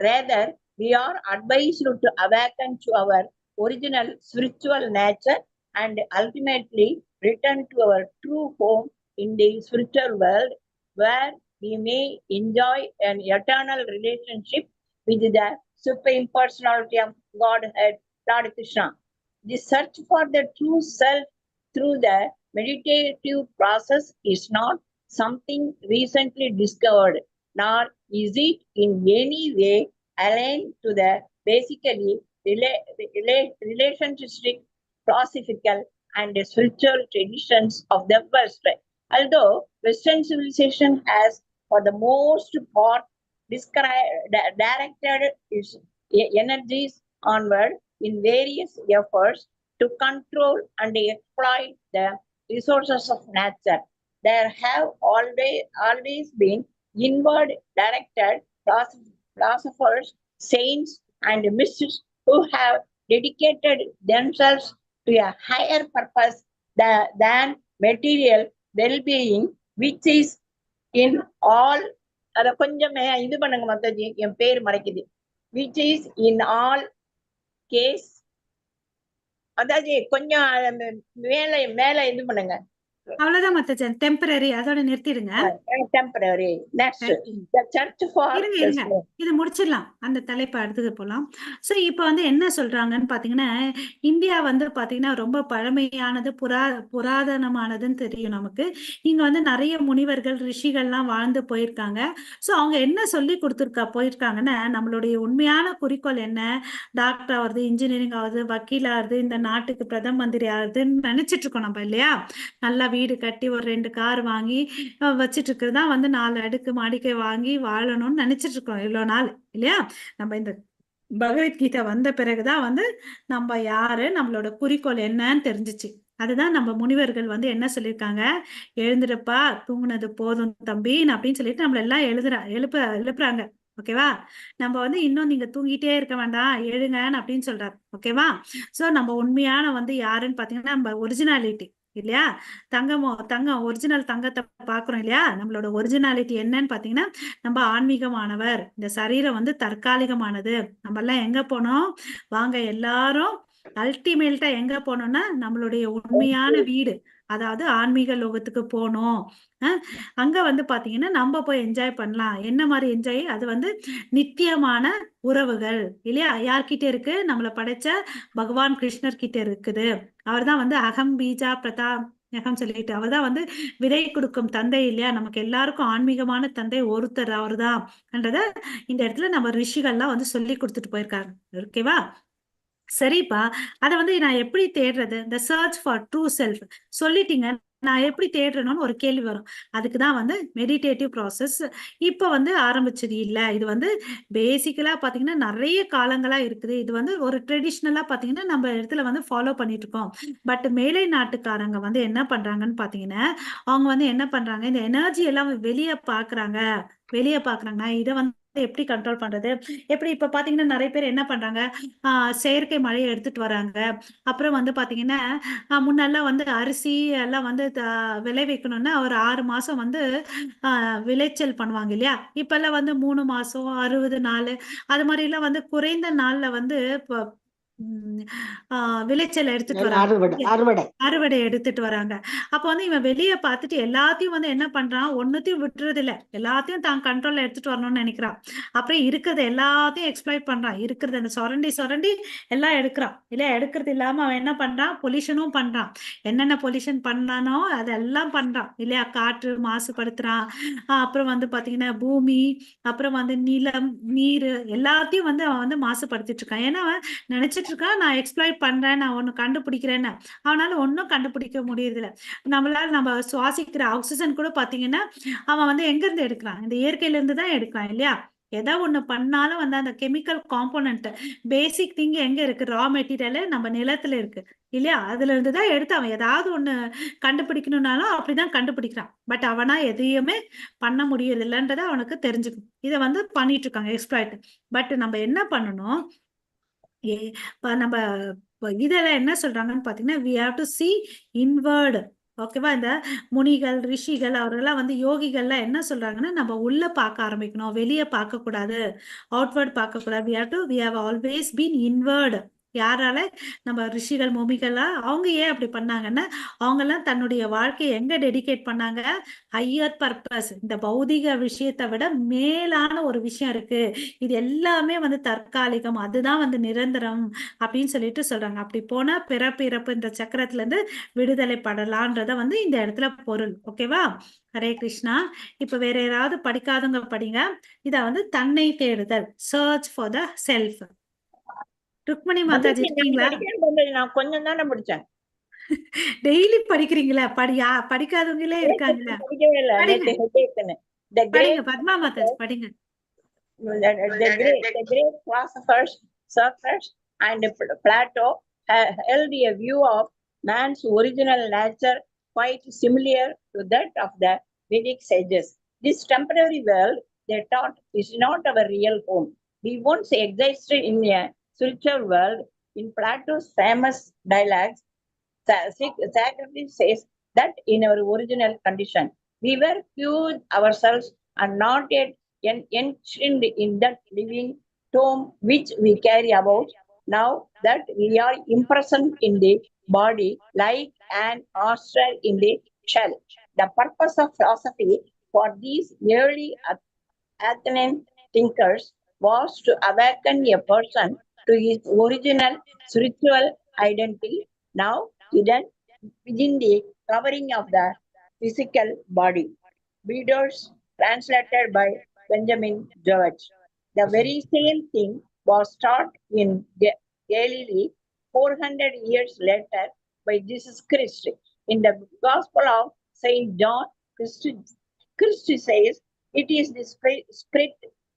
Rather, we are advised to awaken to our original spiritual nature and ultimately return to our true home in the spiritual world, where we may enjoy an eternal relationship with the Supreme Personality of Godhead, Lord Krishna. The search for the true self through the meditative process is not something recently discovered, nor is it in any way aligned to the basically relationship, philosophical, and spiritual traditions of the West. Although Western civilization has, for the most part, directed its energies onward in various efforts to control and exploit the resources of nature, there have always been inward directed philosophers, saints, and mystics who have dedicated themselves to a higher purpose than material well-being, which is in all. அத கொஞ்சம் இது பண்ணுங்க மாதாஜி, என் பேர் மறைக்குது. which is in all case. அதாஜி கொஞ்சம் மேல இது பண்ணுங்க. அவ்வளவுதான் மத்தச்சன், டெம்பரரி, அதோட நிறுத்திடுங்க. Temporary. Next the search for. இருங்க இது முடிச்சிடலாம், அந்த தலைப்பை அடுத்தது போலாம். சோ இப்ப வந்து என்ன சொல்றாங்கன்னு பாத்தீங்கன்னா, இந்தியா வந்து பாத்தீங்கன்னா ரொம்ப பழமையானது, புராதனமானதுன்னு தெரியும் நமக்கு. இங்க வந்து நிறைய முனிவர்கள், ரிஷிகள்லாம் வாழ்ந்து போயிருக்காங்க. சோ அவங்க என்ன சொல்லி போயிருக்காங்கன்னா, நம்மளுடைய உண்மையான குறிக்கோள் என்ன, டாக்டர் ஆகுறது, இன்ஜினியரிங் ஆகுது, வக்கீல் ஆகுது, இந்த நாட்டுக்கு பிரதம மந்திரி ஆகுதுன்னு நினைச்சிட்டு இருக்கோம் நம்ம இல்லையா. நல்லா வீடு கட்டி ஒரு 2 கார் வாங்கி வச்சிட்டு இருக்கிறதா வந்து 4 அடுக்கு மாடிக்கை வாங்கி வாழணும்னு நினைச்சிட்டு இருக்கோம் இவ்வளவு நாள் இல்லையா. நம்ம இந்த பகவத்கீதை வந்த பிறகுதான் வந்து நம்ம யாரு, நம்மளோட குறிக்கோள் என்னன்னு தெரிஞ்சிச்சு. அதுதான் நம்ம முனிவர்கள் வந்து என்ன சொல்லியிருக்காங்க, எழுந்துடுப்பா, தூங்குனது போதும் தம்பின்னு அப்படின்னு சொல்லிட்டு நம்மள எல்லாம் எழுப்புறாங்க. ஓகேவா. நம்ம வந்து இன்னும் நீங்க தூங்கிட்டே இருக்க வேண்டாம், எழுங்கன்னு அப்படின்னு சொல்றாரு. ஓகேவா. சோ நம்ம உண்மையான வந்து யாருன்னு பாத்தீங்கன்னா, நம்ம ஒரிஜினாலிட்டி இல்லையா, தங்கம் ஒரிஜினல் தங்கத்தை பாக்குறோம் இல்லையா. நம்மளோட ஒரிஜினாலிட்டி என்னன்னு பாத்தீங்கன்னா, நம்ம ஆன்மீகமானவர். இந்த சரீரம் வந்து தற்காலிகமானது. நம்ம எல்லாம் எங்க போனோம், வாங்க எல்லாரும் அல்டிமேட்டா எங்க போனோம்னா நம்மளுடைய உண்மையான வீடு, அதாவது ஆன்மீக லோகத்துக்கு போனோம். அங்க வந்து பாத்தீங்கன்னா நம்ம போய் என்ஜாய் பண்ணலாம். என்ன மாதிரி என்ஜாய், அது வந்து நித்தியமான உறவுகள் இல்லையா. யார்கிட்ட இருக்கு, நம்மளை படைச்ச பகவான் கிருஷ்ணர் கிட்ட இருக்குது. அவர் தான் வந்து அகம் பீஜா பிரதாகம் சொல்லிட்டு, அவர் தான் வந்து விதை கொடுக்கும் தந்தை இல்லையா. நமக்கு எல்லாருக்கும் ஆன்மீகமான தந்தை ஒருத்தர், அவர் தான் என்றத இந்த இடத்துல நம்ம ரிஷிகள்லாம் வந்து சொல்லி கொடுத்துட்டு போயிருக்காங்க. ஓகேவா. சரிப்பா, அதை வந்து நான் எப்படி தேடுறது, இந்த சர்ச் ஃபார் ட்ரூ செல்ஃப் சொல்லிட்டீங்க, நான் எப்படி தேடுறேன்னு ஒரு கேள்வி வரும். அதுக்குதான் வந்து மெடிடேட்டிவ் ப்ராசஸ் இப்ப வந்து ஆரம்பிச்சது இல்ல. இது வந்து பேசிக்கலா பாத்தீங்கன்னா நிறைய காலங்களா இருக்குது. இது வந்து ஒரு ட்ரெடிஷ்னலா பாத்தீங்கன்னா நம்ம இடத்துல வந்து ஃபாலோ பண்ணிட்டு இருக்கோம். பட் மேலை நாட்டுக்காரங்க வந்து என்ன பண்றாங்கன்னு பாத்தீங்கன்னா, அவங்க வந்து என்ன பண்றாங்க, இந்த எனர்ஜி எல்லாம் வெளியே பாக்குறாங்க. இதை வந்து எப்படி கண்ட்ரோல் பண்றது? எப்படி இப்ப பாத்தீங்கன்னா நிறைய பேர் என்ன பண்றாங்க, செயற்கை மழையை எடுத்துட்டு வராங்க. அப்புறம் வந்து பாத்தீங்கன்னா முன்னெல்லாம் வந்து அரிசி எல்லாம் வந்து விளைவிக்கணும்னா ஒரு 6 மாசம் வந்து விளைச்சல் பண்ணுவாங்க இல்லையா? இப்பெல்லாம் வந்து 3 மாசம் 60 நாள் அது மாதிரி எல்லாம் வந்து குறைந்த நாள்ல வந்து விளைச்சல் எடுத்துட்டு வராங்க, அறுவடை எடுத்துட்டு வராங்க. அப்ப வந்து இவன் வெளிய பார்த்துட்டு எல்லாத்தையும் வந்து என்ன பண்றான், ஒன்னுத்தையும் விட்டுறது இல்ல, எல்லாத்தையும் தான் கண்ட்ரோல்ல எடுத்துட்டு வரணும்னு நினைக்கிறான். அப்புறம் இருக்கிறத எல்லாத்தையும் எக்ஸ்ப்ளாய்ட் பண்றான், இருக்கிறத அந்த சுரண்டி எல்லாம் எடுக்கிறான் இல்லையா? எடுக்கிறது இல்லாம அவன் என்ன பண்றான், பொல்யூஷனும் பண்றான். என்னென்ன பொல்யூஷன் பண்ணானோ அதெல்லாம் பண்றான் இல்லையா? காற்று மாசுபடுத்துறான், அப்புறம் வந்து பாத்தீங்கன்னா பூமி, அப்புறம் வந்து நிலம், நீர் எல்லாத்தையும் வந்து அவன் வந்து மாசுபடுத்திட்டு இருக்கான். ஏன்னா அவன் நினைச்சிட்டு இருக்கான் நான் எக்ஸ்ப்ளாய்ட் பண்றேன், நான் ஒண்ணு கண்டுபிடிக்கிறேன்னு. அவனால ஒன்னும் கண்டுபிடிக்க முடியறதில்ல. நம்ம சுவாசிக்கிற ஆக்சிஜன் கூட பாத்தீங்கன்னா அவன் வந்து எங்க இருந்து எடுக்கிறான், இந்த இயற்கையில இருந்து தான் எடுக்கிறான் இல்லையா? ஏதோ ஒண்ணு பண்ணாலும் வந்து அந்த கெமிக்கல் காம்போனன்ட் பேசிக் திங் எங்க இருக்கு, ரா மெட்டீரியல் நம்ம நிலத்துல இருக்கு இல்லையா? அதுல இருந்து தான் எடுத்து அவன் ஏதாவது ஒண்ணு கண்டுபிடிக்கணும்னாலும் அப்படிதான் கண்டுபிடிக்கிறான். பட் அவனா எதையுமே பண்ண முடியறது இல்லைன்றத அவனுக்கு தெரிஞ்சுக்கும். இதை வந்து பண்ணிட்டு இருக்காங்க எக்ஸ்ப்ளாய்ட். பட் நம்ம என்ன பண்ணணும், நம்ம இதெல்லாம் என்ன சொல்றாங்கன்னு பாத்தீங்கன்னா we have to see inward. ஓகேவா? இந்த முனிகள், ரிஷிகள் அவர்கள்லாம் வந்து யோகிகள்லாம் என்ன சொல்றாங்கன்னா நம்ம உள்ள பார்க்க ஆரம்பிக்கணும், வெளியே பார்க்க கூடாது, அவுட்வர்ட் பார்க்க கூடாது. we have always been inward. யாரால? நம்ம ரிஷிகள், முனிகள்லாம். அவங்க ஏன் அப்படி பண்ணாங்கன்னா அவங்கெல்லாம் தன்னுடைய வாழ்க்கையை எங்க டெடிகேட் பண்ணாங்க, ஹையர் பர்பஸ், இந்த பௌதிக விஷயத்தை விட மேலான ஒரு விஷயம் இருக்கு, இது எல்லாமே வந்து தற்காலிகம், அதுதான் வந்து நிரந்தரம் அப்படின்னு சொல்லிட்டு சொல்றாங்க. அப்படி போனா பிறப்பு இறப்பு இந்த சக்கரத்துல இருந்து விடுதலை படலான்றத வந்து இந்த இடத்துல பொருள். ஓகேவா? ஹரே கிருஷ்ணா. இப்ப வேற யாராவது படிக்காதவங்க படிங்க. இத வந்து தன்னை தேடுதல், search for the self. Rukmani Mataji இருக்கீங்களா? நான் கொஞ்சம் தானே படிச்சேன். டெய்லி படிக்கிறீங்களா? படிக்காதவங்களே இருக்காங்களா? படிக்கவே இல்லை. படிங்க பத்மா மாதாஜி, படிங்க. The great philosophers Socrates and Plato held a view of man's original nature quite similar to that of the Vedic sages. This temporary world, they taught, is not our real home. We once existed in a spiritual world. In Plato's famous dialogues, Socrates says that in our original condition, we were pure ourselves and not yet enshrined in that living tomb which we carry about. Now that we are imprisoned in the body like an oyster in the shell. The purpose of philosophy for these early Athenian thinkers was to awaken a person to his original spiritual identity, now hidden within the covering of the physical body. Readers translated by Benjamin George. The very same thing was taught in Galilee 400 years later by Jesus Christ. In the Gospel of Saint John, Christ says, "It is the Spirit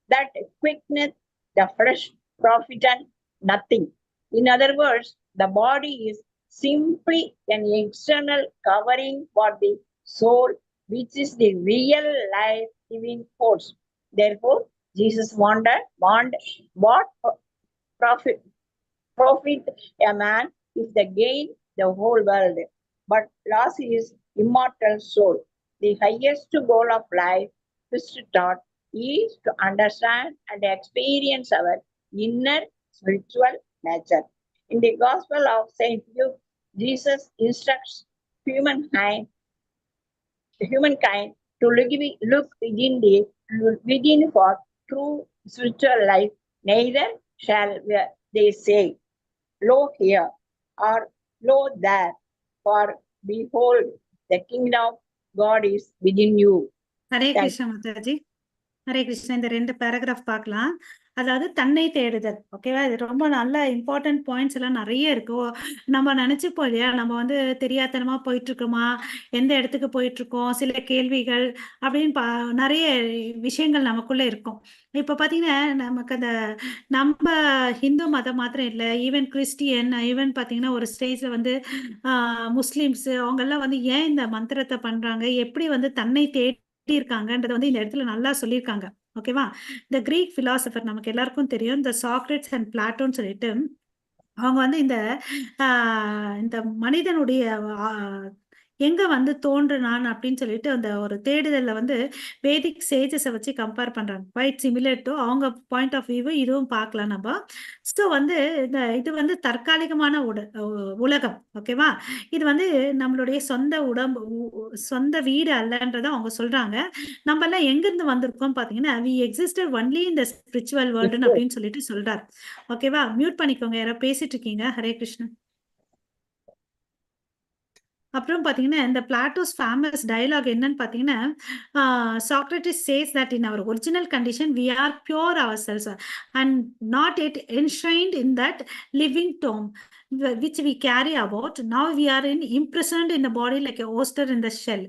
that quickeneth the flesh, profiteth nothing." In other words, the body is simply an external covering for the soul, which is the real life giving force. Therefore, Jesus warned what profit a man if they gain the whole world, but loss his immortal soul. The highest goal of life, Christ taught, is to understand and experience our inner spiritual nature. In the Gospel of Saint Luke, Jesus instructs humankind to look within for true spiritual life. Neither shall they say, "Lo here," or "Lo there," for behold, the kingdom of God is within you. Hare Krishna Mataji. Hare Krishna. இந்த 2 paragraph பார்க்கலாம். அதாவது தன்னை தேடுதல். ஓகேவா? இது ரொம்ப நல்ல important points எல்லாம் நிறைய இருக்கு. நம்ம நினைச்சுப்போம் இல்லையா, நம்ம வந்து தெரியாதனமா போயிட்டு இருக்கோமா, எந்த இடத்துக்கு போயிட்டு இருக்கோம், சில கேள்விகள் அப்படின்னு நிறைய விஷயங்கள் நமக்குள்ள இருக்கும். இப்ப பாத்தீங்கன்னா நமக்கு அந்த நம்ம ஹிந்து மதம் மாத்திரம் இல்லை, ஈவன் கிறிஸ்டியன், ஈவன் பாத்தீங்கன்னா ஒரு ஸ்டேஜ்ல வந்து முஸ்லிம்ஸ் அவங்க எல்லாம் வந்து ஏன் இந்த மந்திரத்தை பண்றாங்க, எப்படி வந்து தன்னை தேடி இருக்காங்கன்றத வந்து இந்த இடத்துல நல்லா சொல்லியிருக்காங்க. ஓகேவா? இந்த கிரீக் பிலாசபர் நமக்கு எல்லாருக்கும் தெரியும். இந்த சாக்ரட்ஸ் அண்ட் பிளாட்டோன்னு சொல்லிட்டு அவங்க வந்து இந்த மனிதனுடைய எங்க வந்து தோன்றுனான் அப்படின்னு சொல்லிட்டு அந்த ஒரு தேடுதல்ல வந்து வேதிக் சேஜஸை வச்சு கம்பேர் பண்றாங்க. குவைட் சிமிலர் டு அவங்க பாயிண்ட் ஆஃப் வியூ இதுவும் பார்க்கலாம் நம்ம. ஸோ வந்து இது வந்து தற்காலிகமான உலகம். ஓகேவா? இது வந்து நம்மளுடைய சொந்த உடம்பு சொந்த வீடு அல்லன்றதை அவங்க சொல்றாங்க. நம்ம எல்லாம் எங்கிருந்து வந்திருக்கோம் பாத்தீங்கன்னா we existed only in the spiritual world அப்படின்னு சொல்லிட்டு சொல்றாரு. ஓகேவா? மியூட் பண்ணிக்கோங்க, யாரோ பேசிட்டு இருக்கீங்க. ஹரே கிருஷ்ணன். அப்புறம் பாத்தீங்கன்னா இந்த பிளாட்டோஸ் ஃபேமஸ் டயலாக் என்னன்னு பாத்தீங்கன்னா Socrates says that in our original condition we are pure our selves and not yet enshrined in that living tomb which we carry about. Now we are imprisoned in the body like a oyster in the shell.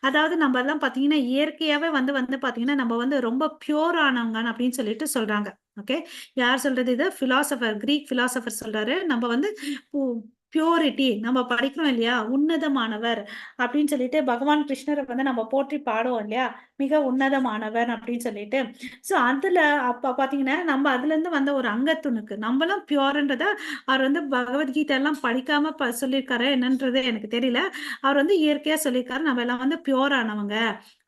அதாவது நம்ம எல்லாம் பாத்தீங்கன்னா இயற்கையாவே வந்து பாத்தீங்கன்னா நம்ம வந்து ரொம்ப பியூர் ஆனவங்க அப்படின்னு சொல்லிட்டு சொல்றாங்க. ஓகே, யார் சொல்றது? இது பிலாசபர், கிரீக் பிலாசபர் சொல்றாரு. நம்ம வந்து பியூரிட்டி நம்ம படிக்கிறோம் இல்லையா, உன்னதமானவர் அப்படின்னு சொல்லிட்டு பகவான் கிருஷ்ணரை வந்து நம்ம போற்றி பாடுவோம் இல்லையா, மிக உன்னதமானவர் அப்படின்னு சொல்லிட்டு. ஸோ அதுல அப்ப பாத்தீங்கன்னா நம்ம அதுல இருந்து வந்த ஒரு அங்கத்துணுக்கு நம்மளும் பியூர்ன்றத அவர் வந்து பகவத்கீதை எல்லாம் படிக்காம சொல்லியிருக்காரு என்னன்றது எனக்கு தெரியல. அவர் வந்து இயற்கையா சொல்லியிருக்காரு நம்ம எல்லாம் வந்து பியூர் ஆனவங்க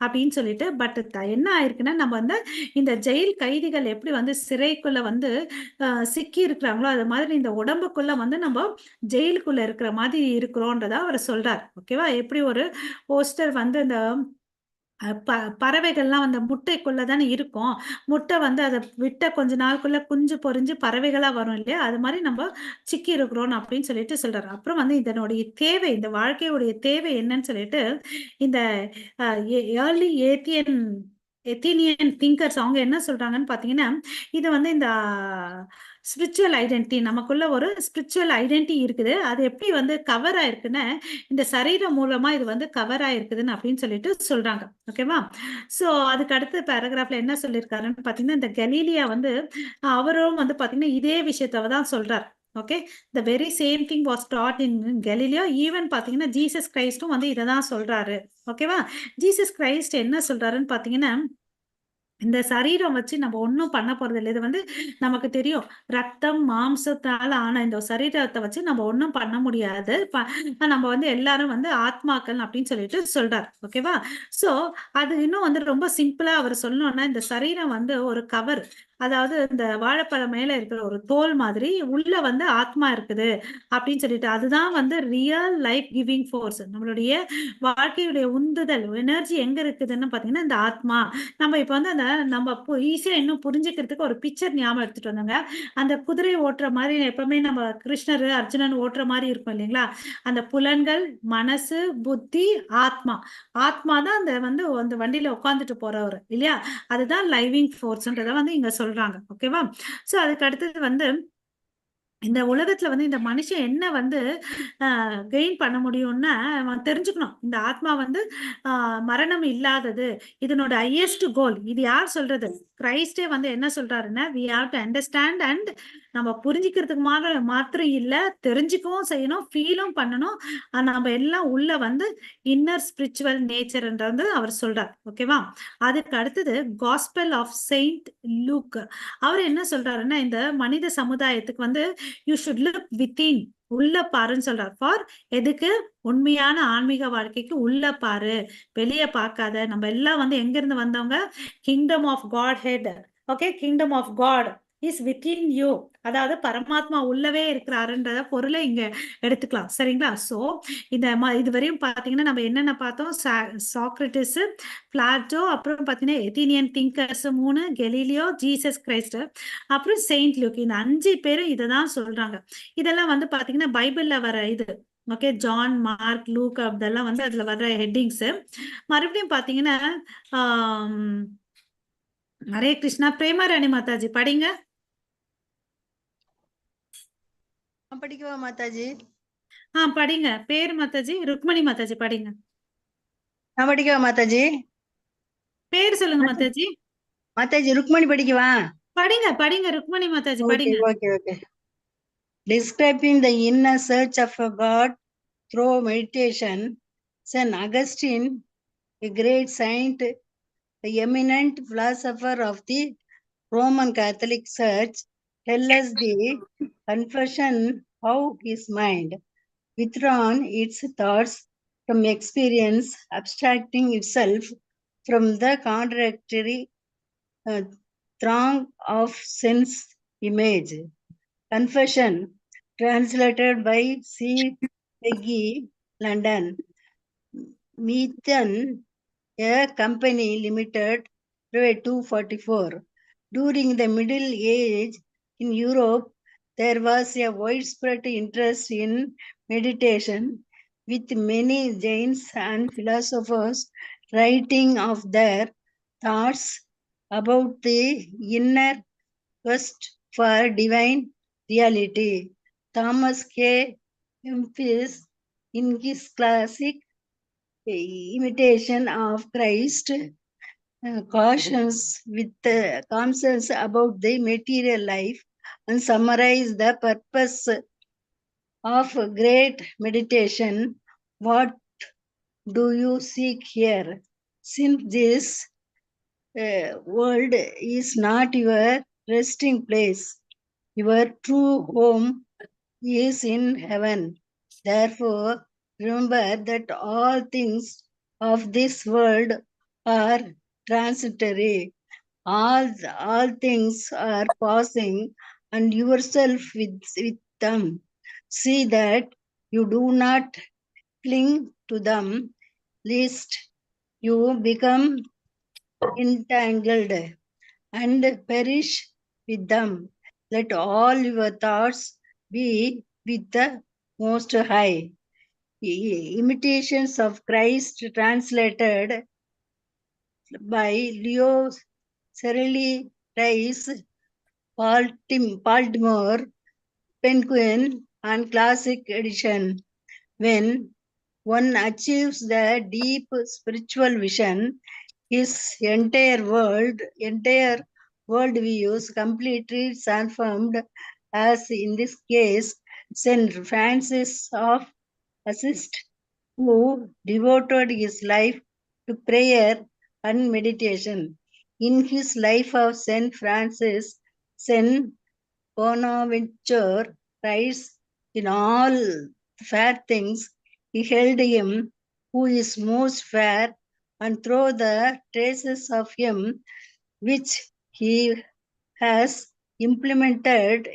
அப்படின்னு சொல்லிட்டு. பட் என்ன ஆயிருக்குன்னா நம்ம வந்து இந்த ஜெயில் கைதிகள் எப்படி வந்து சிறைக்குள்ள வந்து சிக்கி இருக்கிறாங்களோ அது மாதிரி இந்த உடம்புக்குள்ள வந்து நம்ம ஜெயிலுக்குள்ள இருக்கிற மாதிரி இருக்கிறோன்றதா அவர் சொல்றார். ஓகேவா? எப்படி ஒரு போஸ்டர் வந்து இந்த பறவைகள்லாம் அந்த முட்டைக்குள்ளதானே இருக்கும். முட்டை வந்து அதை விட்ட கொஞ்ச நாளுக்குள்ள குஞ்சு பொறிஞ்சு பறவைகளா வரும் இல்லையா, அது மாதிரி நம்ம சிக்கி இருக்கிறோம் அப்படின்னு சொல்லிட்டு சொல்றாரு. அப்புறம் வந்து இதனுடைய தேவை, இந்த வாழ்க்கையுடைய தேவை என்னன்னு சொல்லிட்டு இந்த ஏர்லி எத்தீனியன் திங்கர்ஸ் அவங்க என்ன சொல்றாங்கன்னு பாத்தீங்கன்னா இது வந்து இந்த ஸ்பிரிச்சுவல் ஐடென்டிட்டி, நமக்குள்ள ஒரு ஸ்பிரிச்சுவல் ஐடென்டிட்டி இருக்குது. அது எப்படி வந்து கவர் ஆயிருக்குன்னு இந்த சரீரம் மூலமா இது வந்து கவர் ஆயிருக்குதுன்னு அப்படின்னு சொல்லிட்டு சொல்றாங்க. ஓகேவா? சோ அதுக்கு அடுத்த பேராகிராஃப்ல என்ன சொல்லியிருக்காருன்னு பாத்தீங்கன்னா இந்த கலீலியா வந்து அவரும் வந்து பாத்தீங்கன்னா இதே விஷயத்த தான் சொல்றார். Okay, the very same thing was dot in Galileo. Even பாத்தீங்கன்னா ஜீசஸ் கிரைஸ்டும் வந்து இதை தான் சொல்றாரு. ஓகேவா? ஜீசஸ் கிரைஸ்ட் என்ன சொல்றாருன்னு பாத்தீங்கன்னா இந்த சரீரம் வச்சு நம்ம ஒன்றும் பண்ண போறது இல்லை. இது வந்து நமக்கு தெரியும், ரத்தம் மாம்சத்தால் ஆன இந்த சரீரத்தை வச்சு நம்ம ஒன்றும் பண்ண முடியாது. நம்ம வந்து எல்லாரும் வந்து ஆத்மாக்கள் அப்படின்னு சொல்லிட்டு சொல்றாரு. ஓகேவா? சோ அது இன்னும் வந்து ரொம்ப சிம்பிளா அவர் சொல்லணும்னா இந்த சரீரம் வந்து ஒரு கவர், அதாவது இந்த வாழைப்பழம் மேல இருக்கிற ஒரு தோல் மாதிரி உள்ள வந்து ஆத்மா இருக்குது அப்படின்னு சொல்லிட்டு. அதுதான் வந்து ரியல் லைஃப் கிவிங் ஃபோர்ஸ். நம்மளுடைய வாழ்க்கையுடைய உந்துதல் எனர்ஜி எங்க இருக்குதுன்னு பாத்தீங்கன்னா இந்த ஆத்மா. நம்ம இப்ப வந்து அந்த நம்ம ஈஸியா இன்னும் புரிஞ்சுக்கிறதுக்கு ஒரு பிக்சர் ஞாபகம் எடுத்துட்டு வந்தாங்க. அந்த குதிரை ஓட்டுற மாதிரி எப்பவுமே நம்ம கிருஷ்ணர் அர்ஜுனன் ஓட்டுற மாதிரி இருக்கும் இல்லைங்களா, அந்த புலன்கள், மனசு, புத்தி, ஆத்மா. ஆத்மா தான் அந்த வந்து அந்த வண்டியில உட்காந்துட்டு போறவர் இல்லையா, அதுதான் லைவிங் ஃபோர்ஸ்ன்றத வந்து இங்க சொல்றாங்க. ஓகேவா? சோ அதுக்கு அடுத்தது வந்து இந்த உலகத்துல வந்து இந்த மனுஷன் என்ன வந்து கெயின் பண்ண முடியும்னா அவன் தெரிஞ்சுக்கணும், இந்த ஆத்மா வந்து மரணம் இல்லாதது, இதனோட ஹையஸ்ட் கோல். இது யார் சொல்றது? கிரைஸ்டே வந்து என்ன சொல்றாருன்னா we have to understand and நம்ம புரிஞ்சுக்கிறதுக்கு மாத்திரம் இல்ல, தெரிஞ்சுக்கவும் செய்யணும், ஃபீலும் பண்ணணும். நம்ம எல்லாம் உள்ள வந்து இன்னர் ஸ்பிரிச்சுவல் நேச்சர்ன்றது அவர் சொல்றார். ஓகேவா? அதுக்கு அடுத்தது காஸ்பல் ஆஃப் செயின்ட் லூக். அவர் என்ன சொல்றாருன்னா இந்த மனித சமுதாயத்துக்கு வந்து யூ ஷுட் லுக் வித்தின், உள்ள பாருன்னு சொல்றார். ஃபார் எதுக்கு? உண்மையான ஆன்மீக வாழ்க்கைக்கு உள்ள பாரு, வெளியே பார்க்காத. நம்ம எல்லாம் வந்து எங்க இருந்து வந்தவங்க? Kingdom of God head. Okay, kingdom of God is within you, அதாவது பரமாத்மா உள்ளவே இருக்கிறாருன்றத பொருளை இங்க எடுத்துக்கலாம். சரிங்களா? சோ இந்த இதுவரையும் பாத்தீங்கன்னா நம்ம என்னென்ன பார்த்தோம்? சாக்ரட்டிஸ், பிளாட்டோ, அப்புறம் பாத்தீங்கன்னா எத்தீனியன் திங்கர்ஸ் 3, கெலீலியோ, ஜீசஸ் கிரைஸ்ட், அப்புறம் செயின்ட் லூக். இந்த 5 பேரும் இதை தான் சொல்றாங்க. இதெல்லாம் வந்து பாத்தீங்கன்னா பைபிள்ல வர இது. ஓகே, ஜான், மார்க், லூக் அதெல்லாம் வந்து அதுல வர்ற ஹெட்டிங்ஸ். மறுபடியும் பாத்தீங்கன்னா ஹரே கிருஷ்ணா. பிரேமா ராணி மாதாஜி படிங்க. படிக்கவா மாதாஜி? படிங்க. பேர் மாதாஜி ருக்மணி மாதாஜி படிங்க. நான் படிக்கவா மாதாஜி? பேர் சொல்லுங்க மாதாஜி. மாதாஜி ருக்மணி படிக்கவா? படிங்க படிங்க ருக்மணி மாதாஜி படிங்க. Okay. Describing the inner search of a God through meditation, Saint Augustine, a great saint, the eminent philosopher of the Roman Catholic Church, tell us the confession how his mind, withdrawn its thoughts from experience, abstracting itself from the contradictory throng of sense image. Confession, translated by C. Peggy, London. Meathan, a company limited, 244. During the Middle Age in Europe, there was a widespread interest in meditation, with many Jains and philosophers writing of their thoughts about the inner quest for divine reality. Thomas K. Empis, in his classic Imitation of Christ, cautions with concerns about the material life and summarize the purpose of great meditation. What do you seek here? Since this world is not your resting place, your true home is in heaven. Therefore, remember that all things of this world are transitory. All things are passing, and yourself with them. See that you do not cling to them, lest you become entangled and perish with them. Let all your thoughts be with the Most High. Imitations of Christ, translated by Leo Cerelli Rice, Baltimore, Penguin, and Classic Edition. When one achieves the deep spiritual vision, his entire worldview is completely transformed, as in this case, Saint Francis of Assisi, who devoted his life to prayer and meditation. In his life of Saint Francis, Saint Bonaventure writes, in all fair things he held him who is most fair, and through the traces of him which he has implanted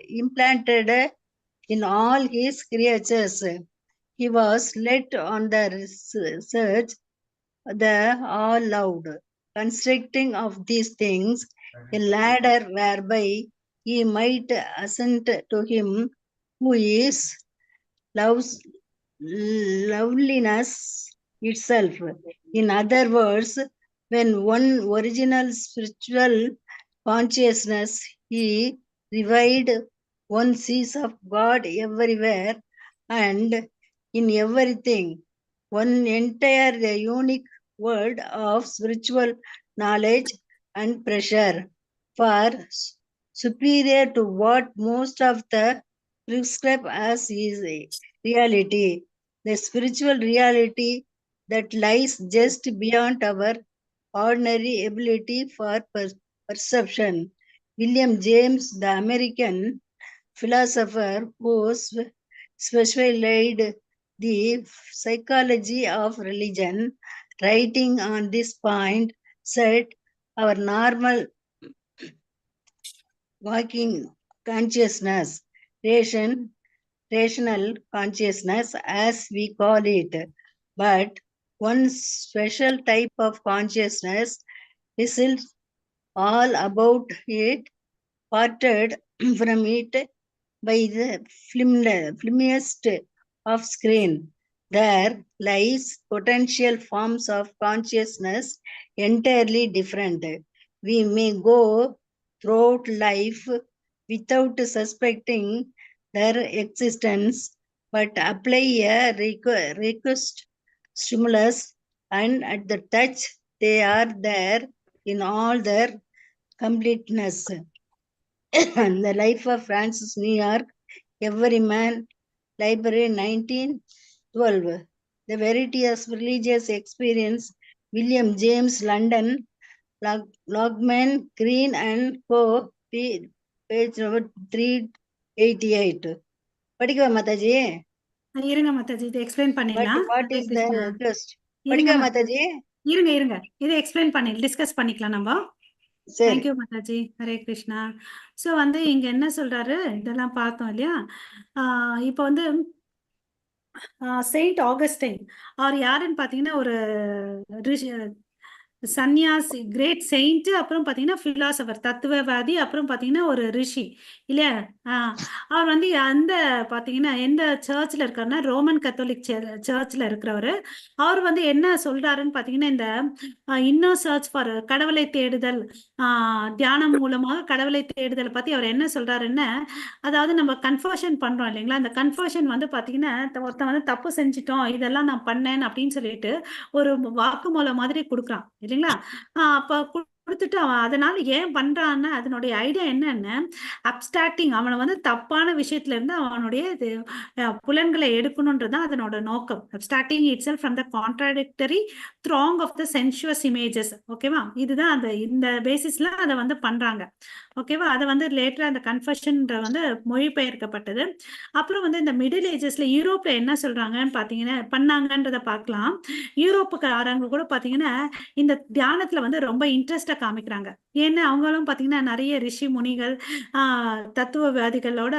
in all his creatures. He was led on the search, the all loud, constructing of these things a ladder whereby he might ascend to him who is loves loveliness itself. In other words, when one original spiritual consciousness he revived, one sees of God everywhere and in everything. One entire unique world of spiritual knowledge and pressure, far superior to what most of the prescribe as is reality, the spiritual reality that lies just beyond our ordinary ability for perception. William James, the American philosopher who specialized the psychology of religion, writing on this point, said our normal working consciousness, rational consciousness as we call it, but one special type of consciousness is all about it, parted from it by the filmiest of screen. There lies potential forms of consciousness entirely different. We may go throughout life without suspecting their existence, but apply a request stimulus, and at the touch they are there in all their completeness. The Life of Francis, New York, Everyman Library, 1912. The Verity of Religious Experience, William James, London, Logman, Green and Co. Page number 388. படிக்கவா Mataji? இருங்க மாதாஜி, இதை explain பண்ணிடலாம். What is the Krishna. request? இருங்க படிக்கவா மாதாஜி, மாதாஜி? இருங்க இதை explain பண்ணி discuss பண்ணிக்கலாம் நம்ம. சரி. தேங்க்யூ மாதாஜி. ஹரே கிருஷ்ணா. ஸோ வந்து இங்க என்ன சொல்றாரு, இதெல்லாம் பார்த்தோம் இல்லையா? இப்போ வந்து செயின்ட் ஆகஸ்டைன் அவர் யாருன்னு பார்த்தீங்கன்னா ஒரு சன்னியாசி, கிரேட் செயின்ட், அப்புறம் பார்த்தீங்கன்னா பிலாசபர், தத்துவவாதி, அப்புறம் பார்த்தீங்கன்னா ஒரு ரிஷி இல்லையா? அவர் வந்து அந்த பார்த்தீங்கன்னா எந்த சர்ச்சில் இருக்காருன்னா ரோமன் கத்தோலிக் சர்ச்சில் இருக்கிறவர். அவர் வந்து என்ன சொல்றாருன்னு பார்த்தீங்கன்னா இந்த இன்னர் சர்ச் ஃபார் கடவுளை தேடுதல், தியானம் மூலமாக கடவுளை தேடுதலை பற்றி அவர் என்ன சொல்றாருன்னு, அதாவது நம்ம கன்ஃபர்ஷன் பண்றோம் இல்லைங்களா? அந்த கன்ஃபர்ஷன் வந்து பார்த்தீங்கன்னா ஒருத்தன் வந்து தப்பு செஞ்சிட்டோம், இதெல்லாம் நான் பண்ணேன் அப்படின்னு சொல்லிட்டு ஒரு வாக்குமூலம் மாதிரி கொடுக்குறான் இல்லைங்களா? அப்ப கொடுத்துட்டு அவன் அதனால ஏன் பண்றான்னு அதனுடைய ஐடியா என்னன்னு, அப்ஸ்ட்ராக்டிங், அவனை வந்து தப்பான விஷயத்துல இருந்து அவனுடைய புலன்களை எடுக்கணும்ன்றதுதான் அதனோட நோக்கம். Abstracting itself from the contradictory throng of the sensuous images. ஓகேவா? இதுதான் அந்த இந்த பேசிஸ்ல அதை வந்து பண்றாங்க. ஓகேவா? அதை வந்து லேட்டரா அந்த கன்ஃபர்ஷன் வந்து மொழிபெயர்க்கப்பட்டது. அப்புறம் வந்து இந்த மிடில் ஏஜஸ்ல யூரோப்ல என்ன சொல்றாங்கன்னு பாத்தீங்கன்னா பண்ணாங்கன்றத பார்க்கலாம். யூரோப்புக்காரங்க கூட பாத்தீங்கன்னா இந்த தியானத்துல வந்து ரொம்ப இன்ட்ரெஸ்டா காமிக்கிறாங்க. ஏன்னா அவங்களும் பாத்தீங்கன்னா நிறைய ரிஷி முனிகள், தத்துவவாதிகளோட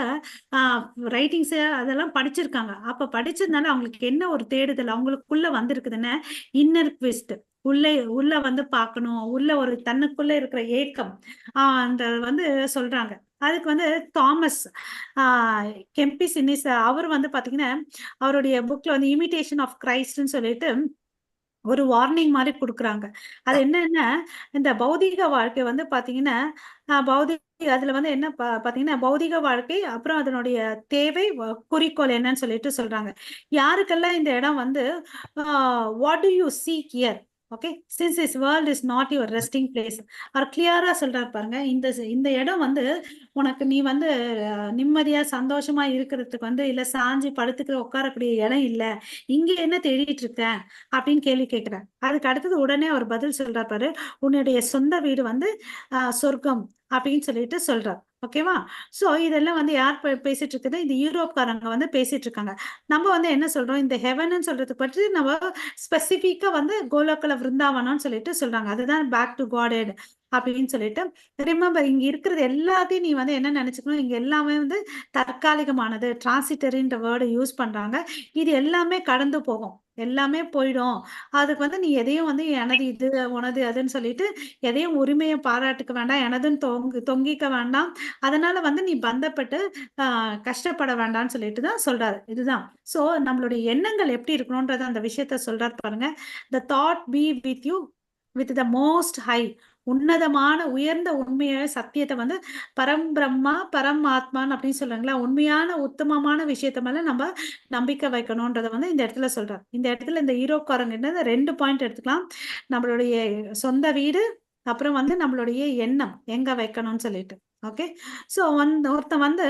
ரைட்டிங்ஸ் அதெல்லாம் படிச்சிருக்காங்க. அப்ப படிச்சதுனால அவங்களுக்கு என்ன ஒரு தேடுதல் அவங்களுக்குள்ள வந்திருக்குதுன்னு, இன்னர் குவிஸ்ட், உள்ள வந்து பார்க்கணும், உள்ள ஒரு தன்னுக்குள்ள இருக்கிற ஏக்கம், அந்த வந்து சொல்றாங்க. அதுக்கு வந்து தாமஸ் கெம்பிஸ் இன்னிஸ் அவர் வந்து பாத்தீங்கன்னா அவருடைய புக்ல வந்து இமிடேஷன் ஆஃப் கிரைஸ்ட்னு சொல்லிட்டு ஒரு வார்னிங் மாதிரி கொடுக்குறாங்க. அது என்னன்னா இந்த பௌதீக வாழ்க்கை வந்து பாத்தீங்கன்னா அதுல வந்து என்ன பாத்தீங்கன்னா பௌதீக வாழ்க்கை, அப்புறம் அதனுடைய தேவை, குறிக்கோள் என்னன்னு சொல்லிட்டு சொல்றாங்க. யாருக்கெல்லாம் இந்த இடம் வந்து what do you seek here, okay, since this world is not your resting place. அவர் கிளியரா சொல்றாரு பாருங்க, இந்த இடம் வந்து உனக்கு நீ வந்து நிம்மதியா சந்தோஷமா இருக்கிறதுக்கு வந்து இல்ல சாஞ்சி படுத்துக்கிற உட்காரக்கூடிய இடம் இல்ல, இங்க என்ன தேடிட்டு இருக்க அப்படின்னு கேள்வி கேட்கிறேன். அதுக்கு அடுத்தது உடனே அவர் பதில் சொல்றாரு பாரு, உன்னுடைய சொந்த வீடு வந்து சொர்க்கம் அப்படின்னு சொல்லிட்டு சொல்றாரு. ஓகேவா? சோ இதெல்லாம் வந்து யார் பேசிட்டு இருக்குது, இந்த யூரோப்காரங்க வந்து பேசிட்டு இருக்காங்க. நம்ம வந்து என்ன சொல்றோம், இந்த ஹெவன் சொல்றது பற்றி நம்ம ஸ்பெசிபிக்கா வந்து கோலோகல விருந்தாவனம்னு சொல்லிட்டு சொல்றாங்க. அதுதான் பேக் டு காட் அப்படின்னு சொல்லிட்டு. ரிமெம்பர், இங்க இருக்கிறது எல்லாத்தையும் நீ வந்து என்ன நினைச்சுக்கணும், இங்க எல்லாமே வந்து தற்காலிகமானது, டிரான்சிட்டரின்ற வேர்டு யூஸ் பண்றாங்க. இது எல்லாமே கடந்து போகும், எல்லாமே போயிடும். அதுக்கு வந்து நீ எதையும் வந்து எனது இது உனது அதுன்னு சொல்லிட்டு எதையும் உரிமையை பாராட்டுக்க வேண்டாம், எனதுன்னு தொங்கிக்க வேண்டாம். அதனால வந்து நீ பந்தப்பட்டு கஷ்டப்பட வேண்டாம்னு சொல்லிட்டு தான் சொல்றாரு. இதுதான். சோ நம்மளுடைய எண்ணங்கள் எப்படி இருக்கணும்ன்றத அந்த விஷயத்த சொல்றாரு பாருங்க. The thought be with you with the most high, உன்னதமான உயர்ந்த உண்மையை சத்தியத்தை வந்து பரம்பிரம்மா பரமாத்மான்னு அப்படின்னு சொல்றாங்களா, உண்மையான உத்தமமான விஷயத்த மேல நம்ம நம்பிக்கை வைக்கணும்ன்றத வந்து இந்த இடத்துல சொல்றாரு. இந்த இடத்துல இந்த ஈரோக்காரங்க என்ன 2 பாயிண்ட் எடுத்துக்கலாம். நம்மளுடைய சொந்த வீடு, அப்புறம் வந்து நம்மளுடைய எண்ணம் எங்க வைக்கணும்னு சொல்லிட்டு. ஓகே, சோ ஒருத்தன் வந்து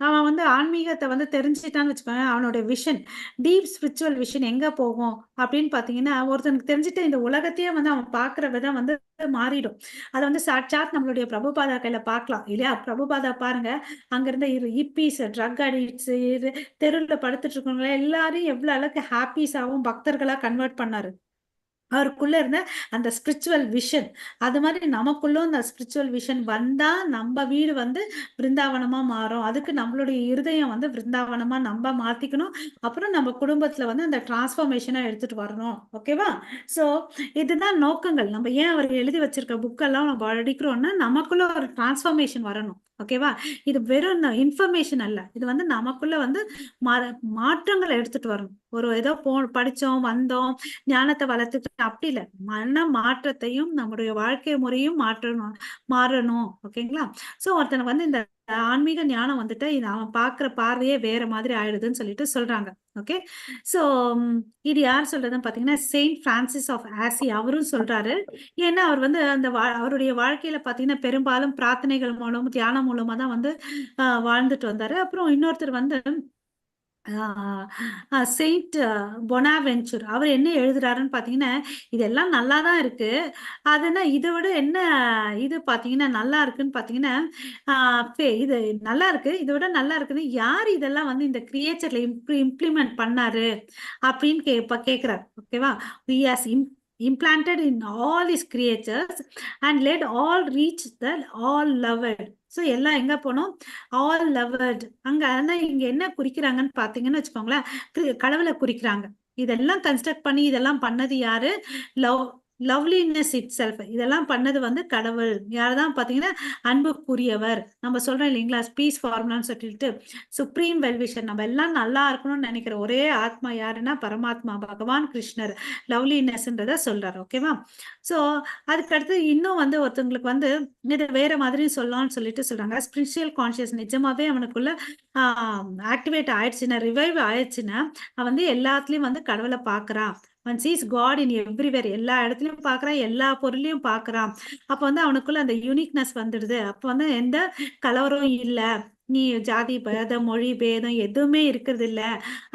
அவன் வந்து ஆன்மீகத்தை வந்து தெரிஞ்சுட்டான்னு வச்சுக்கோங்க, அவனுடைய விஷன், டீப் ஸ்பிரிச்சுவல் விஷன் எங்க போகும் அப்படின்னு பாத்தீங்கன்னா, ஒருத்தனுக்கு தெரிஞ்சுட்டு இந்த உலகத்தையே வந்து அவன் பாக்குற விதம் வந்து மாறிடும். அதை வந்து சாட்சாத் நம்மளுடைய பிரபுபாதா கையில பார்க்கலாம் இல்லையா? பிரபுபாதா பாருங்க, அங்க இருந்த இப்பீஸ், ட்ரக் அடிக்ட்ஸ், தெருவில் படுத்துட்டு இருக்கவங்க எல்லாரையும் எவ்வளவு அளவுக்கு ஹாப்பிஸாவும் பக்தர்களா கன்வெர்ட் பண்ணாரு. அவருக்குள்ள இருந்த அந்த ஸ்பிரிச்சுவல் விஷன், அது மாதிரி நமக்குள்ள அந்த ஸ்பிரிச்சுவல் விஷன் வந்தா நம்ம வீடு வந்து பிருந்தாவனமா மாறும். அதுக்கு நம்மளுடைய இருதயம் வந்து பிருந்தாவனமா நம்ம மாத்திக்கணும். அப்புறம் நம்ம குடும்பத்துல வந்து அந்த டிரான்ஸ்ஃபர்மேஷனை எடுத்துட்டு வரணும். ஓகேவா? சோ இதுதான் நோக்கங்கள். நம்ம ஏன் அவர் எழுதி வச்சிருக்க புக்கெல்லாம் நம்ம படிக்கிறோம்னா நமக்குள்ள ஒரு டிரான்ஸ்ஃபர்மேஷன் வரணும். ஓகேவா? இது வெறும் இன்ஃபர்மேஷன் அல்ல, இது வந்து நமக்குள்ள வந்து மாற்றங்களை எடுத்துட்டு வரணும். ஒரு ஏதோ படிச்சோம் வந்தோம் ஞானத்தை வளர்த்துட்டு அப்படி இல்லை, மன மாற்றத்தையும் நம்முடைய வாழ்க்கை முறையும் மாறணும். ஓகேங்களா? சோ ஒருத்தனை வந்து இந்த ஆன்மீக ஞானம் வந்துட்டு அவன் பாக்குற பார்வையே வேற மாதிரி ஆயிடுதுன்னு சொல்லிட்டு சொல்றாங்க. ஓகே, சோ இது யார் சொல்றதுன்னு பாத்தீங்கன்னா செயின்ட் பிரான்சிஸ் ஆஃப் ஆசி அவரும் சொல்றாரு. ஏன்னா அவர் வந்து அந்த அவருடைய வாழ்க்கையில பாத்தீங்கன்னா பெரும்பாலும் பிரார்த்தனைகள் மூலம் தியானம் மூலமா தான் வந்து வாழ்ந்துட்டு வந்தாரு. அப்புறம் இன்னொருத்தர் வந்து செயின்ட் பொனாவென்ச்சூர் அவர் என்ன எழுதுறாருன்னு பார்த்தீங்கன்னா, இதெல்லாம் நல்லா தான் இருக்கு. அதுனா இதை விட என்ன இது பார்த்தீங்கன்னா நல்லா இருக்குன்னு பார்த்தீங்கன்னா, இது நல்லா இருக்கு, இதை விட நல்லா இருக்குன்னு யார் இதெல்லாம் வந்து இந்த கிரியேச்சர்ல இம்ப்ளிமெண்ட் பண்ணாரு அப்படின்னு கேட்கிறார். ஓகேவா? he has implanted in all his creatures and led all reach the all loved. So எல்லாம் எங்க போனோம்? ஆல் லவர்ட். அங்க ஆனா இங்க என்ன குறிக்கிறாங்கன்னு பாத்தீங்கன்னு வச்சுக்கோங்களேன், கடவுளை குறிக்கிறாங்க. இதெல்லாம் கன்ஸ்ட்ரக்ட் பண்ணி இதெல்லாம் பண்ணது யாரு? Loveliness it self. இதெல்லாம் பண்ணது வந்து கடவுள். யார்தான் பாத்தீங்கன்னா அன்புக்குரியவர். நம்ம சொல்றோம் இல்லைங்களா, பீஸ் ஃபார்முலான்னு சொல்லிட்டு சுப்ரீம் வெல்விஷர். நம்ம எல்லாம் நல்லா இருக்கணும்னு நினைக்கிற ஒரே ஆத்மா யாருன்னா பரமாத்மா பகவான் கிருஷ்ணர் லவ்லினஸ்ன்றத சொல்றாரு. ஓகேவா? ஸோ அதுக்கடுத்து இன்னும் வந்து ஒருத்தவங்களுக்கு வந்து இது வேற மாதிரி சொல்லலாம்னு சொல்லிட்டு சொல்றாங்க. ஸ்பிரிச்சுவல் கான்சியஸ் நிஜமாவே அவனுக்குள்ள ஆக்டிவேட் ஆயிடுச்சுன்னா, ரிவைவ் ஆயிடுச்சுன்னா, அவன் வந்து எல்லாத்துலயும் வந்து கடவுளை பார்க்கறான். அவன் சீஸ் காட் இன் எவ்ரிவேர். எல்லா இடத்துலயும் பார்க்கறான், எல்லா பொருளையும் பார்க்கறான். அப்ப வந்து அவனுக்குள்ள அந்த யூனிக்னஸ் வந்துடுது. அப்ப வந்து எந்த கலவரம் இல்ல, நீ ஜாதி பேதம் மொழி பேதம் எதுவுமே இருக்கிறது இல்ல.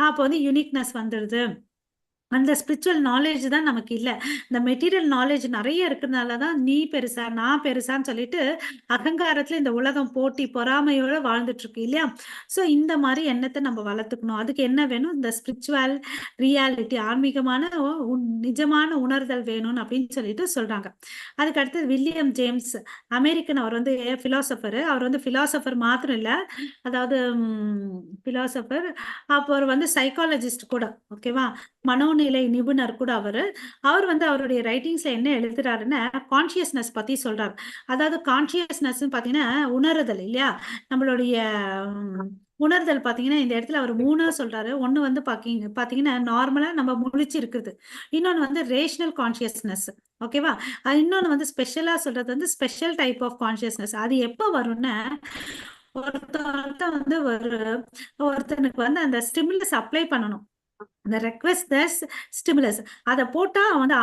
அப்ப வந்து யூனிக்னஸ் வந்துடுது. அந்த ஸ்பிரிச்சுவல் நாலேஜ் தான் நமக்கு இல்லை. இந்த மெட்டீரியல் நாலேஜ் நிறைய இருக்கிறதுனால தான் நீ பெருசா நான் பெருசான்னு சொல்லிட்டு அகங்காரத்துல இந்த உலகம் போட்டி பொறாமையோட வாழ்ந்துட்டு இருக்கு இல்லையா? ஸோ இந்த மாதிரி எண்ணத்தை நம்ம வளர்த்துக்கணும். அதுக்கு என்ன வேணும்? இந்த ஸ்பிரிச்சுவல் ரியாலிட்டி, ஆன்மீகமான நிஜமான உணர்தல் வேணும்னு அப்படின்னு சொல்லிட்டு சொல்றாங்க. அதுக்கு அடுத்து வில்லியம் ஜேம்ஸ், அமெரிக்கன். அவர் வந்து பிலாசபர். அவர் வந்து பிலாசபர் மாத்திரம் இல்லை, அதாவது பிலாசபர், அப்போ அவர் வந்து சைக்காலஜிஸ்ட் கூட. ஓகேவா? மனோநிலை நிபுணர் கூட அவரு. அவர் வந்து அவருடைய ரைட்டிங்ஸ்ல என்ன எழுதுறாருன்னா கான்சியஸ்னஸ் பத்தி சொல்றாரு. அதாவது கான்சியஸ்னஸ் பாத்தீங்கன்னா உணருதல் இல்லையா? நம்மளுடைய உணர்தல் பாத்தீங்கன்னா இந்த இடத்துல அவர் 3 சொல்றாரு. ஒண்ணு வந்து பாத்தீங்கன்னா நார்மலா நம்ம முழிச்சு இருக்குது. இன்னொன்னு வந்து ரேஷனல் கான்சியஸ்னஸ். ஓகேவா? இன்னொன்னு வந்து ஸ்பெஷலா சொல்றது வந்து ஸ்பெஷல் டைப் ஆஃப் கான்சியஸ்னஸ். அது எப்ப வரும்னா, ஒருத்தன் வந்து ஒருத்தனுக்கு வந்து அந்த ஸ்டிமுலஸ் அப்ளை பண்ணணும். அந்த ரெக்வெஸ்ட் ஸ்டிமுலஸ் அதை போட்டா அவன் வந்து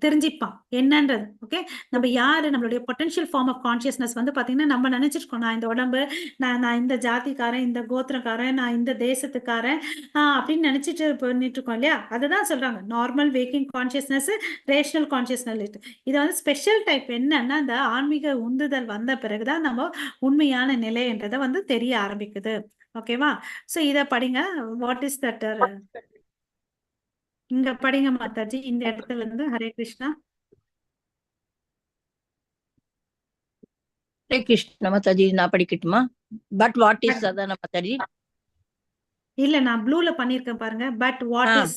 தெரிஞ்சுப்பான் என்னன்றது. ஓகே, நம்ம யாரு, நம்மளுடைய பொட்டன்ஷியல் ஃபார்ம் ஆஃப் கான்சியஸ்னஸ் வந்து பாத்தீங்கன்னா நம்ம நினைச்சிருக்கோம், நான் இந்த உடம்பு, நான் இந்த ஜாதிக்காரன், இந்த கோத்திரக்காரன், நான் இந்த தேசத்துக்காரன் அப்படின்னு நினைச்சிட்டு பண்ணிட்டு இருக்கோம் இல்லையா? அதுதான் சொல்றாங்க normal waking consciousness, rational consciousness. இது வந்து ஸ்பெஷல் டைப். என்னன்னா இந்த ஆன்மீக உந்துதல் வந்த பிறகுதான் நம்ம உண்மையான நிலைன்றதை வந்து தெரிய ஆரம்பிக்குது. ஓகேவா? சோ இத படிங்க. What is that? இங்க படிங்க மாதாஜி, இந்த இடத்துல இருந்து. ஹரே கிருஷ்ணா. ஹரே கிருஷ்ண மாதாஜி, நான் படிக்கட்டுமா? பட் வாட் இஸ் அதான் மாதாஜி? இல்ல, நான் ப்ளூல பண்ணிருக்கேன் பாருங்க. But what is.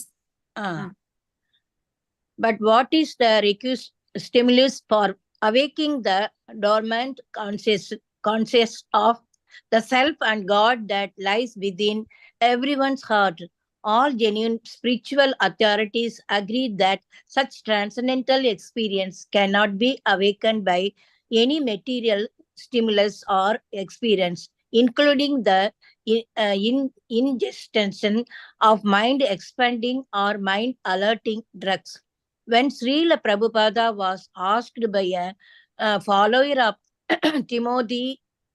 But what is the requisite stimulus for awaking the dormant conscious of the self and God that lies within everyone's heart? All genuine spiritual authorities agree that such transcendental experience cannot be awakened by any material stimulus or experience, including the ingestion of mind expanding or mind alerting drugs. When Srila Prabhupada was asked by a follower of Timothy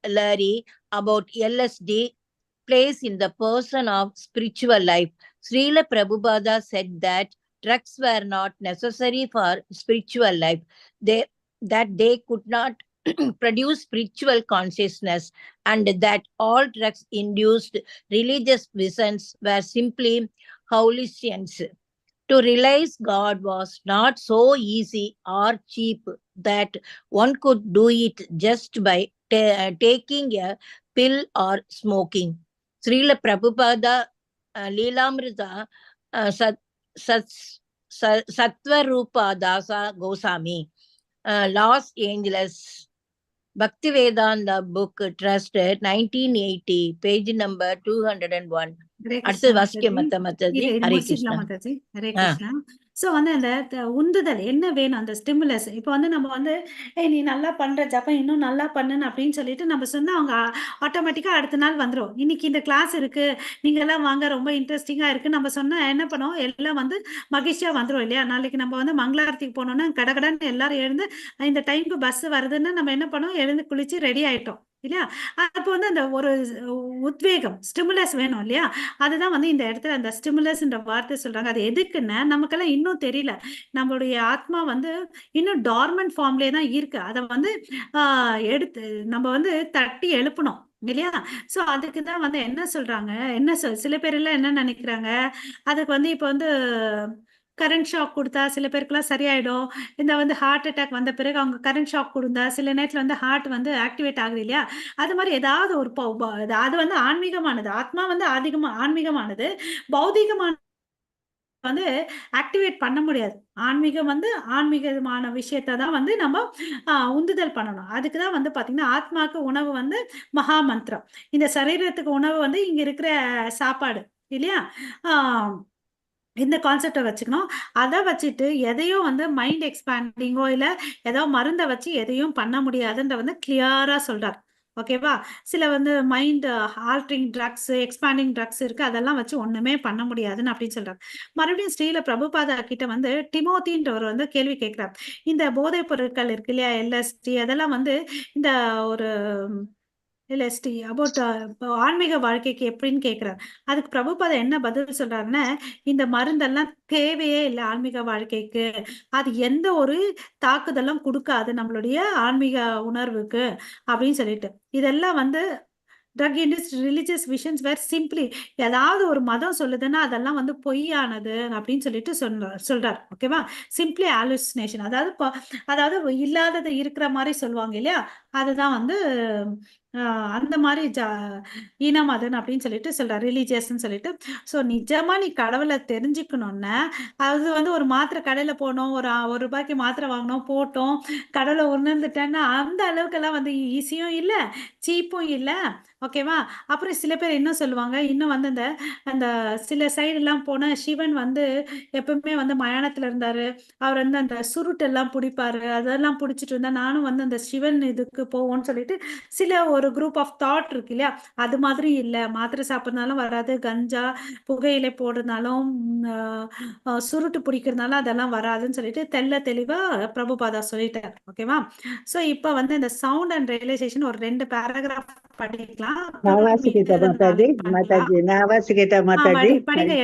Leary about LSD place in the person of spiritual life, Srila Prabhupada said that drugs were not necessary for spiritual life, that they could not produce spiritual consciousness, and that all drugs induced religious visions were simply hallucinations. To realize God was not so easy or cheap that one could do it just by taking a pill or smoking. Srila Prabhupada Leelamrita Sattvarupa Dasa Goswami, Los Angeles, Bhaktivedanta Book Trust, 1980, page number 201. அடுத்து வாசிக்க Mataji. Hare Krishna. Hare Krishna. So வந்து அந்த உந்துதல் என்ன வேணும்? அந்த stimulus. இப்ப வந்து நம்ம வந்து நீ நல்லா பண்ற ஜப்பம், இன்னும் நல்லா பண்ணுன்னு அப்படின்னு சொல்லிட்டு நம்ம சொன்னா அவங்க ஆட்டோமேட்டிக்கா அடுத்த நாள் வந்துடும். இன்னைக்கு இந்த கிளாஸ் இருக்கு, நீங்க எல்லாம் வாங்க, ரொம்ப இன்ட்ரெஸ்டிங்கா இருக்கு நம்ம சொன்னா என்ன பண்ணுவோம், எல்லாம் வந்து மகிழ்ச்சியா வந்துடும் இல்லையா? நாளைக்கு நம்ம வந்து மங்களாரத்திக்கு போனோம்னா கடகடன்னு எல்லாரும் எழுந்து இந்த டைமுக்கு பஸ் வருதுன்னா நம்ம என்ன பண்ணுவோம், எழுந்து குளிச்சு ரெடி ஆயிட்டோம் இல்லையா? அப்போ வந்து அந்த ஒரு உத்வேகம், ஸ்டிமுலஸ் வேணும் இல்லையா? அதுதான் வந்து இந்த இடத்துல அந்த ஸ்டிமுலஸ்ன்ற வார்த்தை சொல்றாங்க. அது எதுக்குன்னா, நமக்கெல்லாம் இன்னும் தெரியல. நம்மளுடைய ஆத்மா வந்து இன்னும் டார்மன்ட் ஃபார்ம்லயே தான் இருக்கு. அத வந்து ஆ எடுத்து நம்ம வந்து தட்டி எழுப்பணும். இல்லையா? ஸோ அதுக்கு தான் வந்து என்ன சொல்றாங்க, சில பேரெல்லாம் என்ன நெனைக்கிறாங்க, அதுக்கு வந்து இப்ப வந்து கரண்ட் ஷாக் குடுத்தா சில பேருக்குலாம் சரியாயிடும். இந்த வந்து ஹார்ட் அட்டாக் வந்த பிறகு அவங்க கரண்ட் ஷாக் குடுத்தா, சில நேரத்துல வந்து ஹார்ட் வந்து ஆக்டிவேட் ஆகுது இல்லையா? அது மாரி ஏதாவது ஒரு அது வந்து ஆன்மீகமானது. ஆத்மா வந்து ஆன்மீகமானது. பௌதீகமான வந்து ஆக்டிவேட் பண்ண முடியாது. ஆன்மீகம் வந்து ஆன்மீகமான விஷயத்த தான் வந்து நம்ம உந்துதல் பண்ணணும். அதுக்கு தான் வந்து பார்த்தீங்கன்னா, ஆத்மாக்கு உணவு வந்து மகா மந்திரம். இந்த சரீரத்துக்கு உணவு வந்து இங்க இருக்கிற சாப்பாடு இல்லையா? ஆ இந்த கான்செப்ட்ட வச்சுக்கணும். அத வச்சுட்டு எதையும் வந்து மைண்ட் எக்ஸ்பேண்டிங்கோ இல்ல ஏதோ மருந்த வச்சு எதையும் பண்ண முடியாதுன்ற வந்து கிளியரா சொல்றார். ஓகேவா? சில வந்து mind altering drugs, expanding drugs இருக்கு. அதெல்லாம் வச்சு ஒண்ணுமே பண்ண முடியாதுன்னு அப்படின்னு சொல்றார். மறுபடியும் ஸ்ரீல பிரபுபாதா கிட்ட வந்து டிமோத்தின்றவர் வந்து கேள்வி கேட்கிறார். இந்த போதைப் பொருட்கள் இருக்கு இல்லையா? எல்எஸ்டி அதெல்லாம் வந்து இந்த ஒரு எல்எஸ்டி அபௌட் ஆன்மீக வாழ்க்கைக்கு எப்படின்னு கேட்கிறார். அதுக்கு பிரபுபாதா என்ன பதில் சொல்றாருன்னா, இந்த மருந்தெல்லாம் தேவையே இல்ல ஆன்மீக வாழ்க்கைக்கு. அது எந்த ஒரு தாக்குதலும் குடுக்காது நம்மளுடைய ஆன்மீக உணர்வுக்கு அப்படின்னு சொல்லிட்டு. இதெல்லாம் வந்து ட்ரக் இன்டியூஸ்ட் ரிலிஜியஸ் விஷன்ஸ் வேர் சிம்ப்ளி ஏதாவது ஒரு மதம் சொல்லுதுன்னா அதெல்லாம் வந்து பொய்யானது அப்படின்னு சொல்லிட்டு சொல்றார். ஓகேவா? சிம்ப்ளி ஆலுசினேஷன். அதாவது இல்லாதது இருக்கிற மாதிரி சொல்லுவாங்க இல்லையா? அதுதான் வந்து அந்த மாதிரி ஈனமதன் அப்படின்னு சொல்லிட்டு சொல்றார். ரிலீஜியஸ்ன்னு சொல்லிட்டு. ஸோ நிஜமா நீ கடவுளை தெரிஞ்சுக்கணும்னா அது வந்து ஒரு மாத்திரை கடையில போனோம், ஒரு ரூபாய்க்கு மாத்திரை வாங்கினோம், போட்டோம், கடவுளை உணர்ந்துட்டேன்னா அந்த அளவுக்கெல்லாம் வந்து ஈஸியும் இல்லை, சீப்பும் இல்லை. ஓகேவா? அப்புறம் சில பேர் என்ன சொல்லுவாங்க, இன்னும் வந்து அந்த அந்த சில சைடுலாம் போனா சிவன் வந்து எப்பவுமே வந்து மயானத்துல இருந்தாரு. அவர் வந்து அந்த சுருட்டெல்லாம் புடிப்பாரு. அதெல்லாம் புடிச்சிட்டு இருந்தா நானும் வந்து அந்த சிவன் இதுக்கு போவோம்னு சொல்லிட்டு சில ஒரு குரூப் ஆஃப் தாட் இருக்கு இல்லையா? அது மாதிரி இல்ல. மாத்திரை சாப்பிடுறதுனாலும் வராது. கஞ்சா, புகையிலை போடுறதுனாலும், சுருட்டு பிடிக்கிறதுனால அதெல்லாம் வராதுன்னு சொல்லிட்டு தெளிவா பிரபுபாதா சொல்லிட்டார். ஓகேவா? ஸோ இப்ப வந்து இந்த சவுண்ட் அண்ட் ரியலைசேஷன் ஒரு 2 பேராகிராஃப் படிக்கலாம். நாவாசிகேதா மாதாஜி, மாதாஜி, நாவாசிகேதா மாதாஜி. படிங்க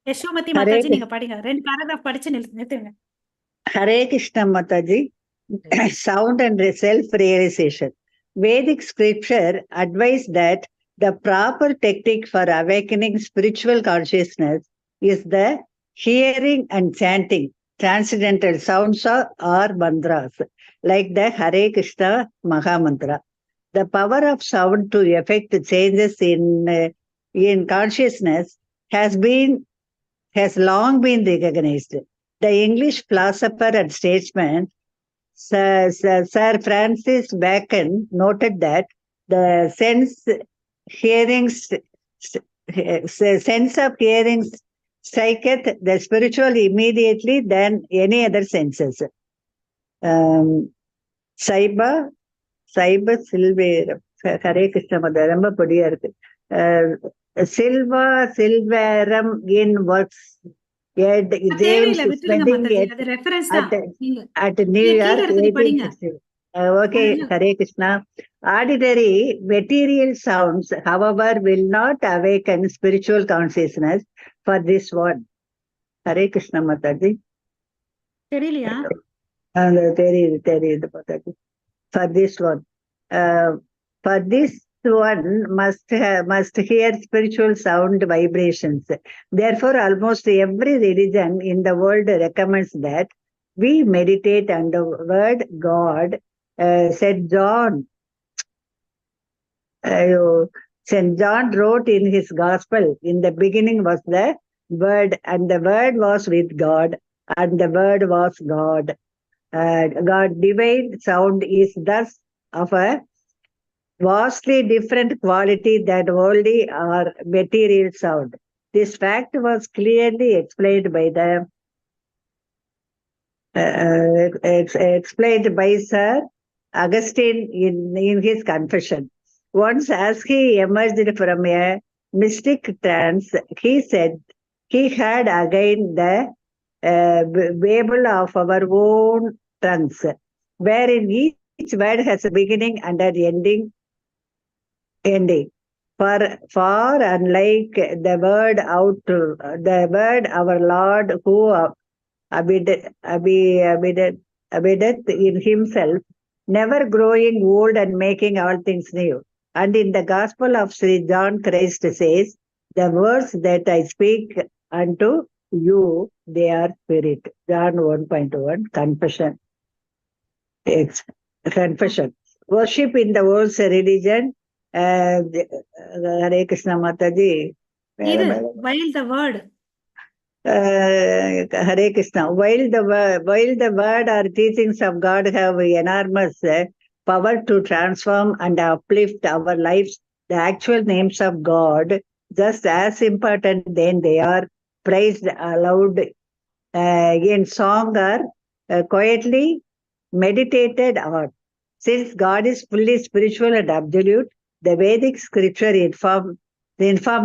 யசோமதி ஹரே மாதாஜி, நீங்க படிங்க. 2 பேராகிராஃப் படிச்சு நிறுத்துங்க. Hare Krishna Mataji. Sound and self-realization. Vedic scripture advise that the proper technique for awakening spiritual consciousness is the hearing and chanting transcendental sounds or mantras, like the Hare Krishna Maha Mantra. The power of sound to effect changes in consciousness has long been recognized. The English philosopher and statesman Sir Francis Bacon noted that the sense of hearing striketh the spiritual immediately than any other senses. Saiba Silverum. Hare Krishna Mother, ரொம்ப பொடியா இருக்கு. Silverum in works. James spending at New York 1860. Okay, Hare Krishna. Ordinary material sounds, however, will not awaken spiritual consciousness for this one. Hare Krishna Mataji. தெரியலையா? தெரியுது Mataji. For this one. For this one must hear spiritual sound vibrations. Therefore, almost every religion in the world recommends that we meditate on the word God. Saint John wrote in his gospel, in the beginning was the word, and the word was with God, and the word was God. God divine sound is thus of a vastly different quality than worldly or material sound. This fact was clearly explained by Sir Augustine in his Confession. Once, as he emerged from a mystic trance, he said he had again the babble of our own tongues, wherein each word has a beginning and an ending, ending. For unlike the word our Lord who abideth in himself, never growing old and making all things new. And in the Gospel of Sri John, Christ says, the words that I speak unto you, they are spirit. John 1.1, confession. Confession. Worship in the world's religion. Hare Krishna Mataji. While the word. Hare Krishna. While the word or teachings of God have enormous power to transform and uplift our lives, the actual names of God, just as important, then they are praised aloud in song or quietly meditated on. Since God is fully spiritual and absolute, the Vedic scripture inform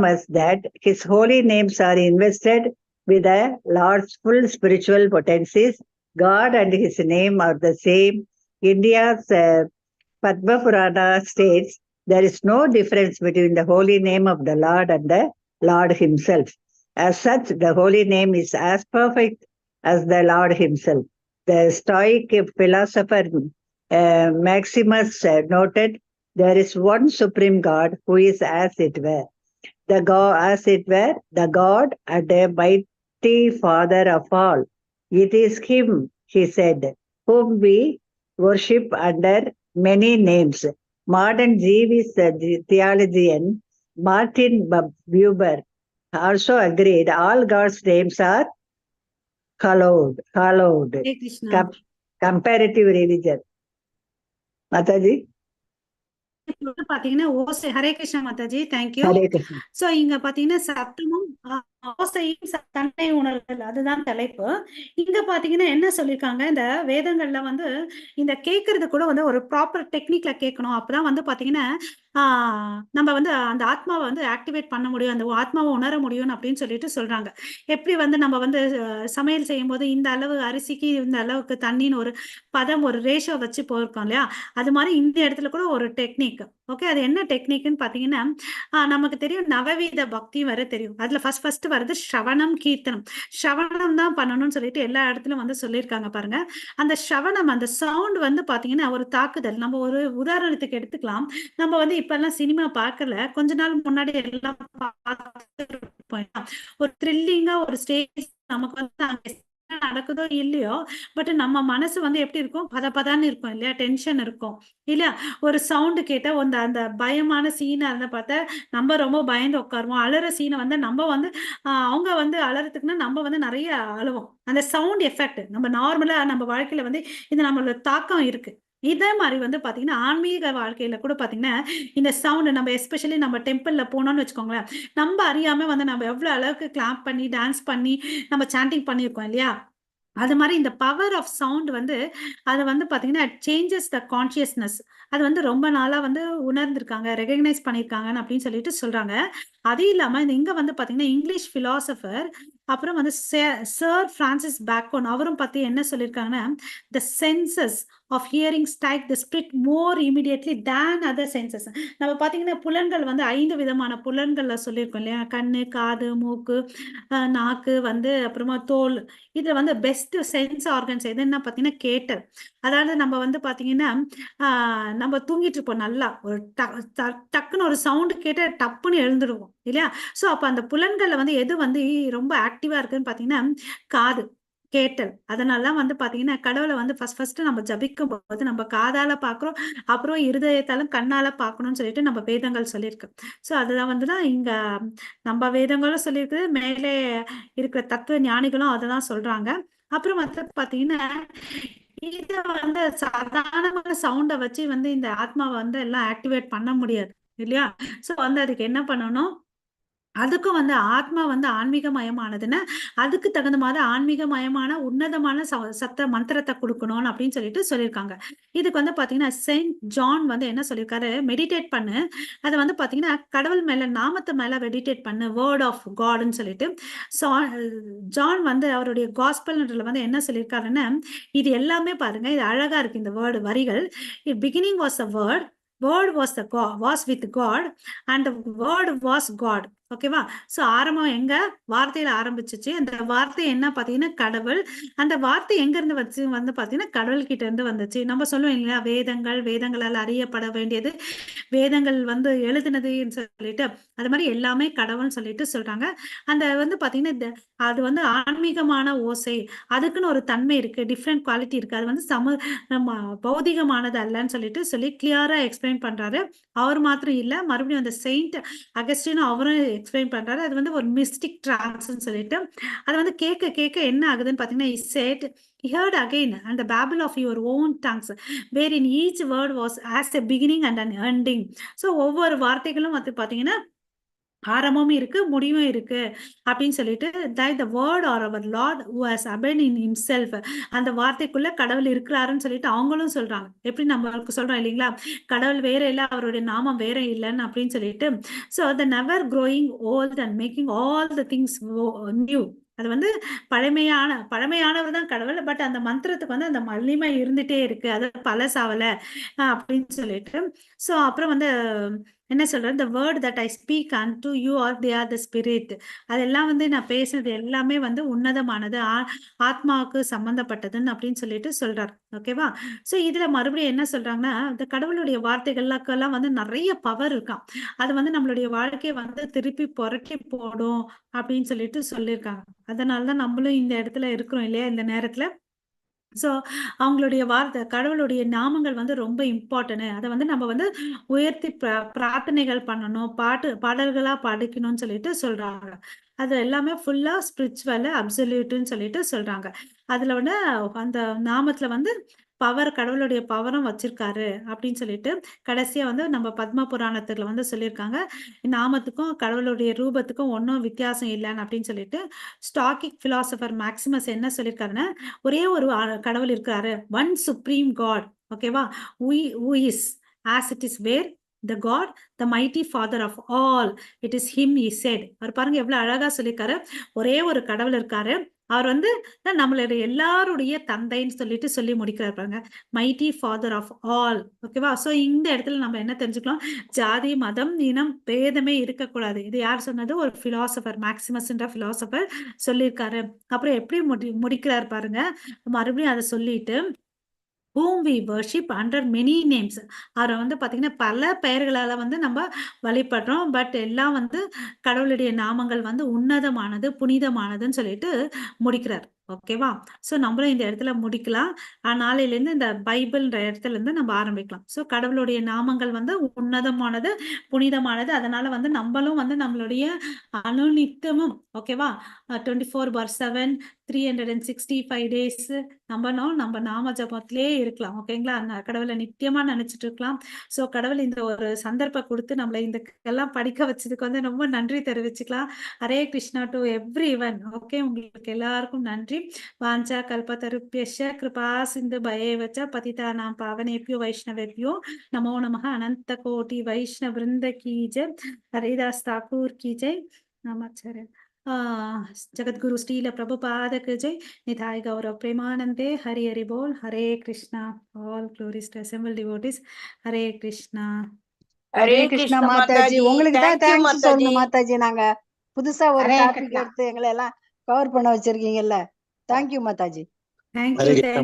us that his holy names are invested with the Lord's full spiritual potencies. God and his name are the same. India's Padma Purana states there is no difference between the holy name of the Lord and the Lord himself. As such, the holy name is as perfect as the Lord himself. The Stoic philosopher Maximus noted, there is one supreme God who is as it were the God and a mighty Father of all. It is him, he said, whom we worship under many names. Modern Jewish theologian Martin Buber also agreed all God's names are hallowed. Hare Krishna. Comparative religion. Mataji. பாத்தீங்கன்னா ஓசை. Hare Krishna Mataji, thank you. Hare Krishna. So இங்க பாத்தீங்கன்னா சத்தமும் ஓசையும் தன்னை உணர்தல், அதுதான் தலைப்பு. இங்க பாத்தீங்கன்னா என்ன சொல்லியிருக்காங்க, இந்த வேதங்கள்ல வந்து இந்த கேட்கறது கூட வந்து ஒரு ப்ராப்பர் டெக்னிக்ல கேட்கணும். அப்பதான் வந்து பாத்தீங்கன்னா நம்ம வந்து அந்த ஆத்மாவை வந்து ஆக்டிவேட் பண்ண முடியும், அந்த ஆத்மாவை உணர முடியும் அப்படின்னு சொல்லிட்டு சொல்றாங்க. எப்படி வந்து நம்ம வந்து சமையல் செய்யும் போது இந்த அளவு அரிசிக்கு இந்த அளவுக்கு தண்ணின்னு ஒரு பதம், ஒரு ரேஷியோ வச்சு போயிருக்கோம் இல்லையா, அது மாதிரி இந்த இடத்துல கூட ஒரு டெக்னிக். ஓகே, அது என்ன டெக்னிக்னு பாத்தீங்கன்னா நமக்கு தெரியும் நவவீத பக்தி வர தெரியும். அதுல ஃபர்ஸ்ட் வருது ஸ்ரவணம், கீர்த்தனம். ஸ்ரவணம் தான் பண்ணணும்னு சொல்லிட்டு எல்லா இடத்துலயும் வந்து சொல்லியிருக்காங்க பாருங்க. அந்த ஸ்ரவணம், அந்த சவுண்ட் வந்து பாத்தீங்கன்னா ஒரு தாக்குதல். நம்ம ஒரு உதாரணத்துக்கு எடுத்துக்கலாம். நம்ம வந்து இப்ப எல்லாம் சினிமா பார்க்கல, கொஞ்ச நாள் முன்னாடி எல்லாம் பார்த்துருப்போம். ஒரு த்ரில்லிங்கா ஒரு ஸ்டேஜ் நமக்கு வந்து அங்க நடக்குதோ இல்லையோ, பட் நம்ம மனசு வந்து எப்படி இருக்கும், பதன்னு இருக்கும் இல்லையா, டென்ஷன் இருக்கும் இல்லையா. ஒரு சவுண்டு கேட்டா அந்த பயமான சீனா இருந்தா பார்த்தா நம்ம ரொம்ப பயந்து உட்காருவோம். அழுற சீனை வந்து நம்ம வந்து அவங்க வந்து அழறதுக்குன்னா நம்ம வந்து நிறைய அழுவோம். அந்த சவுண்ட் எஃபெக்ட் நம்ம நார்மலா நம்ம வாழ்க்கையில வந்து இந்த நம்மளோட தாக்கம் இருக்கு. இதே மாதிரி வந்து பாத்தீங்கன்னா ஆன்மீக வாழ்க்கையில கூட பாத்தீங்கன்னா இந்த சவுண்ட் நம்ம எஸ்பெஷலி நம்ம டெம்பிள்ல போனோம்னு வச்சுக்கோங்களேன், நம்ம அறியாம வந்து நம்ம எவ்வளவு அளவுக்கு கிளாப் பண்ணி டான்ஸ் பண்ணி நம்ம சாண்டிங் பண்ணியிருக்கோம் இல்லையா. அது மாதிரி இந்த பவர் ஆஃப் சவுண்ட் வந்து அது வந்து பாத்தீங்கன்னா சேஞ்சஸ் த கான்சியஸ்னஸ். அது வந்து ரொம்ப நாளா வந்து உணர்ந்திருக்காங்க, ரெகக்னைஸ் பண்ணியிருக்காங்கன்னு அப்படின்னு சொல்லிட்டு சொல்றாங்க. அது இல்லாம இங்க வந்து பாத்தீங்கன்னா இங்கிலீஷ் பிலாசபர் அப்புறம் வந்து சர் பிரான்சிஸ் பேக்கோன் அவரும் பத்தி என்ன சொல்லியிருக்காங்கன்னா, the senses of hearing strike the spirit more immediately than other senses. நம்ம பாத்தீங்கன்னா புலன்கள் வந்து 5 விதமான புலன்கள்ல சொல்லியிருக்கோம் இல்லையா, கண்ணு, காது, மூக்கு, நாக்கு வந்து அப்புறமா தோல். இதுல வந்து பெஸ்ட் சென்ஸ் ஆர்கன்ஸ் எதுன்னா பாத்தீங்கன்னா கேட்டல். அதாவது நம்ம வந்து பாத்தீங்கன்னா நம்ம தூங்கிட்டு இருப்போம், நல்லா ஒரு டக்குன்னு ஒரு சவுண்டு கேட்டு டப்புன்னு எழுந்துடுவோம் இல்லையா. சோ அப்ப அந்த புலன்கள்ல வந்து எது வந்து ரொம்ப ஆக்டிவா இருக்குன்னு பாத்தீங்கன்னா காது, கேட்டல். அதனாலதான் வந்து பாத்தீங்கன்னா கடவுளை வந்து ஃபர்ஸ்ட் நம்ம ஜபிக்கும் போது நம்ம காதால பாக்குறோம், அப்புறம் இருதயத்தாலும் கண்ணால பாக்கணும்னு சொல்லிட்டு நம்ம வேதங்கள் சொல்லியிருக்கு. சோ அதுதான் வந்துதான் இங்க நம்ம வேதங்களும் சொல்லியிருக்கு, மேலே இருக்கிற தத்துவ ஞானிகளும் அததான் சொல்றாங்க. அப்புறம் வந்து பாத்தீங்கன்னா இத வந்து சாதாரணமான சவுண்ட வச்சு வந்து இந்த ஆத்மாவை வந்து எல்லாம் ஆக்டிவேட் பண்ண முடியாது இல்லையா. சோ வந்து அதுக்கு என்ன பண்ணணும், அதுக்கும் வந்து ஆத்மா வந்து ஆன்மீகமயமானதுன்னா அதுக்கு தகுந்த மாதிரி ஆன்மீகமயமான உன்னதமான சத்த மந்திரத்தை கொடுக்கணும் அப்படின்னு சொல்லிட்டு சொல்லியிருக்காங்க. இதுக்கு வந்து பாத்தீங்கன்னா செயின்ட் ஜான் வந்து என்ன சொல்லியிருக்காரு, மெடிடேட் பண்ணு, அதை வந்து பாத்தீங்கன்னா கடவுள் மேல நாமத்தை மேல மெடிடேட் பண்ணு, வேர்ட் ஆஃப் காட்னு சொல்லிட்டு. ஜான் வந்து அவருடைய காஸ்பல்ன்றதுல வந்து என்ன சொல்லியிருக்காருன்னா, இது எல்லாமே பாருங்க, இது அழகா இருக்கு இந்த வேர்டு வரிகள். Beginning was a word, word was with God and the word was God. ஓகேவா? சோ ஆரம்பம் எங்க வார்த்தையில ஆரம்பிச்சுச்சு. அந்த வார்த்தை என்ன பாத்தீங்கன்னா கடவுள். அந்த வார்த்தை எங்க இருந்து வந்து பாத்தீங்கன்னா கடவுள் கிட்ட இருந்து வந்துச்சு. நம்ம சொல்லுவோம் இல்லையா, வேதங்களால் அறியப்பட வேண்டியது, வேதங்கள் வந்து எழுதுனதுன்னு சொல்லிட்டு, அது மாதிரி எல்லாமே கடவுள்னு சொல்லிட்டு சொல்றாங்க. அந்த வந்து பாத்தீங்கன்னா அது வந்து ஆன்மீகமான ஓசை, அதுக்குன்னு ஒரு தன்மை இருக்கு, டிஃப்ரெண்ட் குவாலிட்டி இருக்கு. அது வந்து நம்ம பௌதிகமானது அல்லன்னு சொல்லி கிளியரா எக்ஸ்பிளைன் பண்றாரு. அவர் மாத்திரம் இல்ல, மறுபடியும் அந்த செயின்ட் அகஸ்டினும் அவரும் எக்ஸ்பிளைன் பண்றாரு. அது வந்து ஒரு மிஸ்டிக் டிரான்ஸ்ன்னு சொல்லிட்டு, அது வந்து கேட்க என்ன ஆகுதுன்னு பாத்தீங்கன்னா, he said he heard again and the babble of your own tongues wherein each word was as a beginning and an ending. So ஒவ்வொரு வார்த்தைகளும் வந்து பாத்தீங்கன்னா ஆரம்பமும் இருக்கு, முடிவும் இருக்கு அப்படின்னு சொல்லிட்டு, that the word or our Lord who has abided in himself, அந்த வார்த்தைக்குள்ள கடவுள் இருக்கிறாருன்னு சொல்லிட்டு அவங்களும் சொல்றாங்க. எப்படி நம்மளுக்கு சொல்றோம் இல்லைங்களா, கடவுள் வேற இல்ல, அவருடைய நாமம் வேற இல்லைன்னு அப்படின்னு சொல்லிட்டு. so the never growing old and making all the things new. அது வந்து பழமையானவர் தான் கடவுள். பட் அந்த மந்திரத்துக்கு வந்து அந்த வலிமை இருந்துட்டே இருக்கு, அது பழசாவல அப்படின்னு சொல்லிட்டு. சோ அப்புறம் வந்து என்ன சொல்றேன், the word that I speak unto you or they are the spirit. அதெல்லாம் வந்து நான் பேசுறது எல்லாமே வந்து உன்னதமானது, ஆத்மாவுக்கு சம்பந்தப்பட்டதுன்னு அப்படின்னு சொல்லிட்டு சொல்றாரு. ஓகேவா? சோ இதுல மறுபடியும் என்ன சொல்றாங்கன்னா, இந்த கடவுளுடைய வார்த்தைகளுக்கெல்லாம் வந்து நிறைய பவர் இருக்காம். அது வந்து நம்மளுடைய வாழ்க்கையை வந்து திருப்பி புரட்டி போடும் அப்படின்னு சொல்லிட்டு சொல்லியிருக்காங்க. அதனாலதான் நம்மளும் இந்த இடத்துல இருக்கிறோம் இல்லையா இந்த நேரத்துல. சோ அவங்களுடைய வார்த்தை, கடவுளுடைய நாமங்கள் வந்து ரொம்ப இம்பார்ட்டன்ட். அதை வந்து நம்ம வந்து உயர்த்தி பிரார்த்தனைகள் பண்ணணும், பாடல்களா படிக்கணும்னு சொல்லிட்டு சொல்றாங்க. அது எல்லாமே ஃபுல்லா ஸ்பிரிச்சுவல் அப்சல்யூட்னு சொல்லிட்டு சொல்றாங்க. அதுல வந்து அந்த நாமத்துல வந்து கடவுளுடைய பவரும் வச்சிருக்காரு அப்படின்னு சொல்லிட்டு கடைசியா வந்து நம்ம பத்ம புராணத்துல வந்து சொல்லியிருக்காங்க, நாமத்துக்கும் கடவுளுடைய ரூபத்துக்கும் ஒன்னும் வித்தியாசம் இல்லைன்னு அப்படின்னு சொல்லிட்டு. ஸ்டாக்கிக் பிலாசபர் மேக்சிமஸ் என்ன சொல்லியிருக்காருன்னா, ஒரே ஒரு கடவுள் இருக்காரு, ஒன் சுப்ரீம் காட். ஓகேவா? who is as it is where the God, the mighty father of all, it is him he said. அவர் பாருங்க எவ்வளவு அழகா சொல்லியிருக்காரு. ஒரே ஒரு கடவுள் இருக்காரு, அவர் வந்து நம்மளுடைய எல்லாருடைய தந்தைன்னு சொல்லிட்டு சொல்லி முடிக்கிறார் பாருங்க, மைட்டி ஃபாதர் ஆஃப் ஆல். ஓகேவா? சோ இந்த இடத்துல நம்ம என்ன தெரிஞ்சுக்கலாம், ஜாதி மதம் இனம் பேதமே இருக்கக்கூடாது. இது யார் சொன்னது? ஒரு பிலாசபர், மேக்சிமஸ்ன்ற பிலாசபர் சொல்லியிருக்காரு. அப்புறம் எப்படி முடிக்கிறார் பாருங்க, மறுபடியும் அதை சொல்லிட்டு, whom we worship under many names. அவரை வந்து பாத்தீங்கன்னா பல பெயர்களால வந்து நம்ம வழிபடுறோம். பட் எல்லாம் வந்து கடவுளுடைய நாமங்கள் வந்து உன்னதமானது, புனிதமானதுன்னு சொல்லிட்டு முடிக்கிறார். ஓகேவா? சோ நம்மளும் இந்த இடத்துல முடிக்கலாம். நாளையில இருந்து இந்த பைபிள்ன்ற இடத்துல இருந்து நம்ம ஆரம்பிக்கலாம். சோ கடவுளுடைய நாமங்கள் வந்து உன்னதமானது, புனிதமானது. அதனால வந்து நம்மளும் வந்து நம்மளுடைய அனுநித்தமும், ஓகேவா, 24/7 365 டேஸ் நம்ம நாம ஜபத்திலே இருக்கலாம். ஓகேங்களா? கடவுளை நித்தியமா நினைச்சிட்டு இருக்கலாம். சோ கடவுள் இந்த ஒரு சந்தர்ப்பம் கொடுத்து நம்மளை இந்த எல்லாம் படிக்க வச்சதுக்கு வந்து ரொம்ப நன்றி தெரிவிச்சுக்கலாம். Hare Krishna to everyone. Okay, உங்களுக்கு எல்லாருக்கும் நன்றி. வாஞ்சா கல்பதருப்யஸ்ய கிருபா சிந்து பயேவச்ச பதிதானாம் பாவனேப்யோ வைஷ்ணவேப்யோ நமோ நமः. அனந்த கோட்டி வைஷ்ணவ விருந்த கீ ஜெய். ஹரிதாஸ் தாக்கூர் கீ ஜெய். நமஸ்காரம். जगद्गुरु श्रील प्रभुपाद की जय. निधाय गौरव प्रेमानंदे. हरि हरि बोल. Hare Krishna. All glories to assembled devotees. Hare Krishna. Hare Krishna Mataji. உங்களுக்கு தான் தேங்க்ஸ் சொல்லணும் மாதாஜி. நாங்க புதுசா ஒரு ஹரே டாபிக் கிருஷ்ணா. எடுத்து எங்களை எல்லாம் கவர் பண்ண வச்சிருக்கீங்கல்ல. Thank you Mataji. Thank Hare you. Krishna.